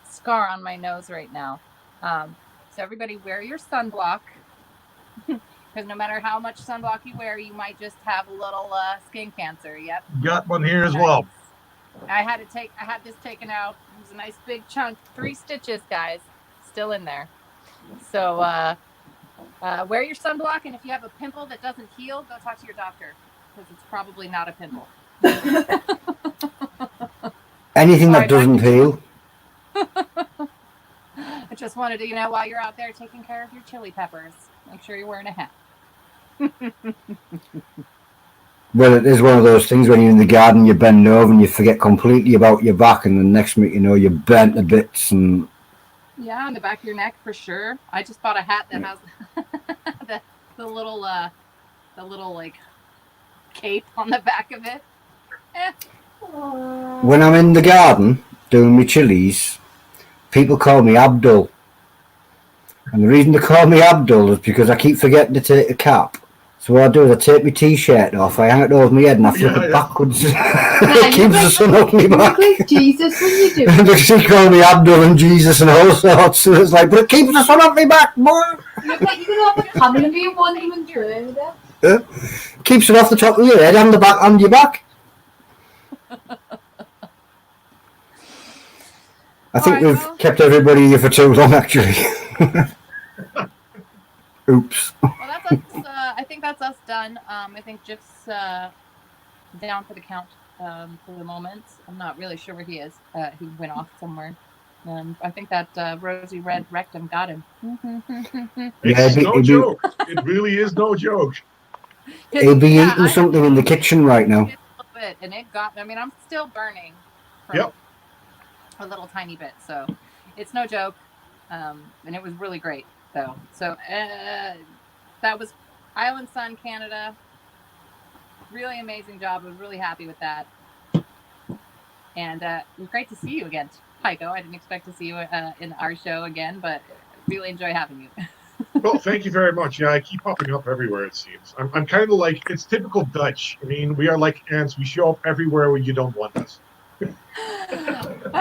scar on my nose right now. So everybody, wear your sunblock, because no matter how much sunblock you wear, you might just have a little skin cancer. Yep. Got one here as well. I had this taken out. It was a nice big chunk, 3 stitches, guys, still in there. So wear your sunblock, and if you have a pimple that doesn't heal, go talk to your doctor, because it's probably not a pimple. Anything that doesn't heal. I just wanted to, while you're out there taking care of your chili peppers, make sure you're wearing a hat. Well, it is one of those things when you're in the garden, you bend over and you forget completely about your back, and the next minute you know you're bent to bits. And Yeah, on the back of your neck for sure. I just bought a hat that has the little like cape on the back of it. when I'm in the garden doing my chilies, people call me Abdul. And the reason they call me Abdul is because I keep forgetting to take a cap. So what I do is I take my t-shirt off, I hang it over my head, and I flip it backwards. It keeps the sun off my back. Like Jesus when you do. And they call me Abdul and Jesus and all sorts. So it's like, but it keeps the sun off my back, boy. You're like, you have a camera and you won't even do it. Yeah. Keeps it off the top of your head and the back and your back. I think we've kept everybody here for too long, actually. Oops. Well, that's us. I think that's us done. I think Jif's down for the count for the moment. I'm not really sure where he is. He went off somewhere. I think that rosy red rectum got him. It's no joke. It really is no joke. He'll be eating something in the kitchen right now. A little bit, and it got. I mean, I'm still burning. From a little tiny bit, so it's no joke. And it was really great, though. So that was Island Sun, Canada. Really amazing job. I was really happy with that. And it was great to see you again, Heiko. I didn't expect to see you in our show again, but really enjoy having you. Well, thank you very much. Yeah, I keep popping up everywhere, it seems. I'm kind of like, it's typical Dutch. I mean, we are like ants. We show up everywhere where you don't want us.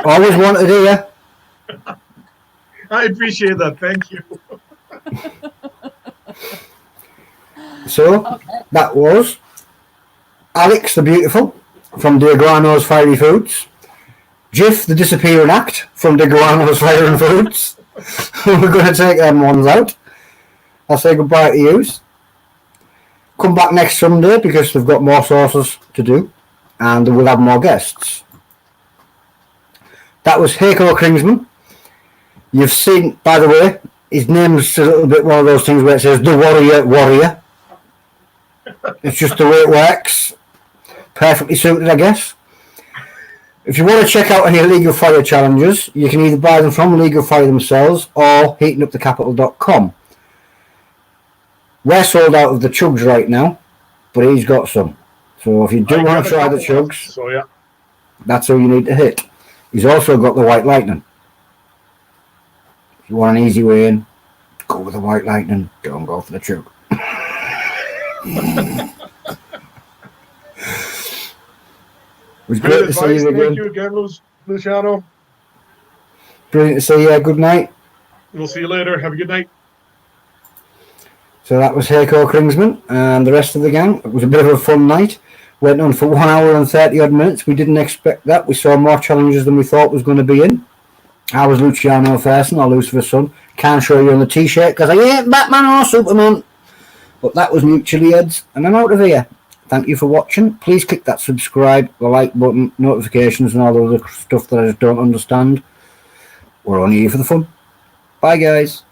Always wanted to hear. I appreciate that. Thank you. So, that was Alex the Beautiful from D'Aguanno's Fiery Foods. Jif the Disappearing Act from D'Aguanno's Fiery Foods. We're going to take them ones out. I'll say goodbye to yous. Come back next Sunday because they've got more sauces to do and we'll have more guests. That was Heiko Kringsman. You've seen, by the way, his name's a little bit one of those things where it says the warrior. It's just the way it works. Perfectly suited, I guess. If you want to check out any League of Fire challenges, you can either buy them from League of Fire themselves or heatingupthecapital.com. We're sold out of the chugs right now, but he's got some. So if you do want to try the chugs, that's all you need to hit. He's also got the White Lightning. If you want an easy way in, go with the White Lightning. Don't go for the chug. It was great to see you again. Thank you again, Luciano. Brilliant to see you. Good night. We'll see you later. Have a good night. So that was Heiko Kringsman and the rest of the gang. It was a bit of a fun night. Went on for 1 hour and 30 odd minutes. We didn't expect that. We saw more challenges than we thought was going to be in. I was Luciano Ferson or Lucifer's son. Can't show you on the t-shirt because I ain't Batman or Superman. But that was NEUK Chilli-heads and I'm out of here. Thank you for watching. Please click that subscribe, the like button, notifications and all the other stuff that I just don't understand. We're only here for the fun. Bye guys.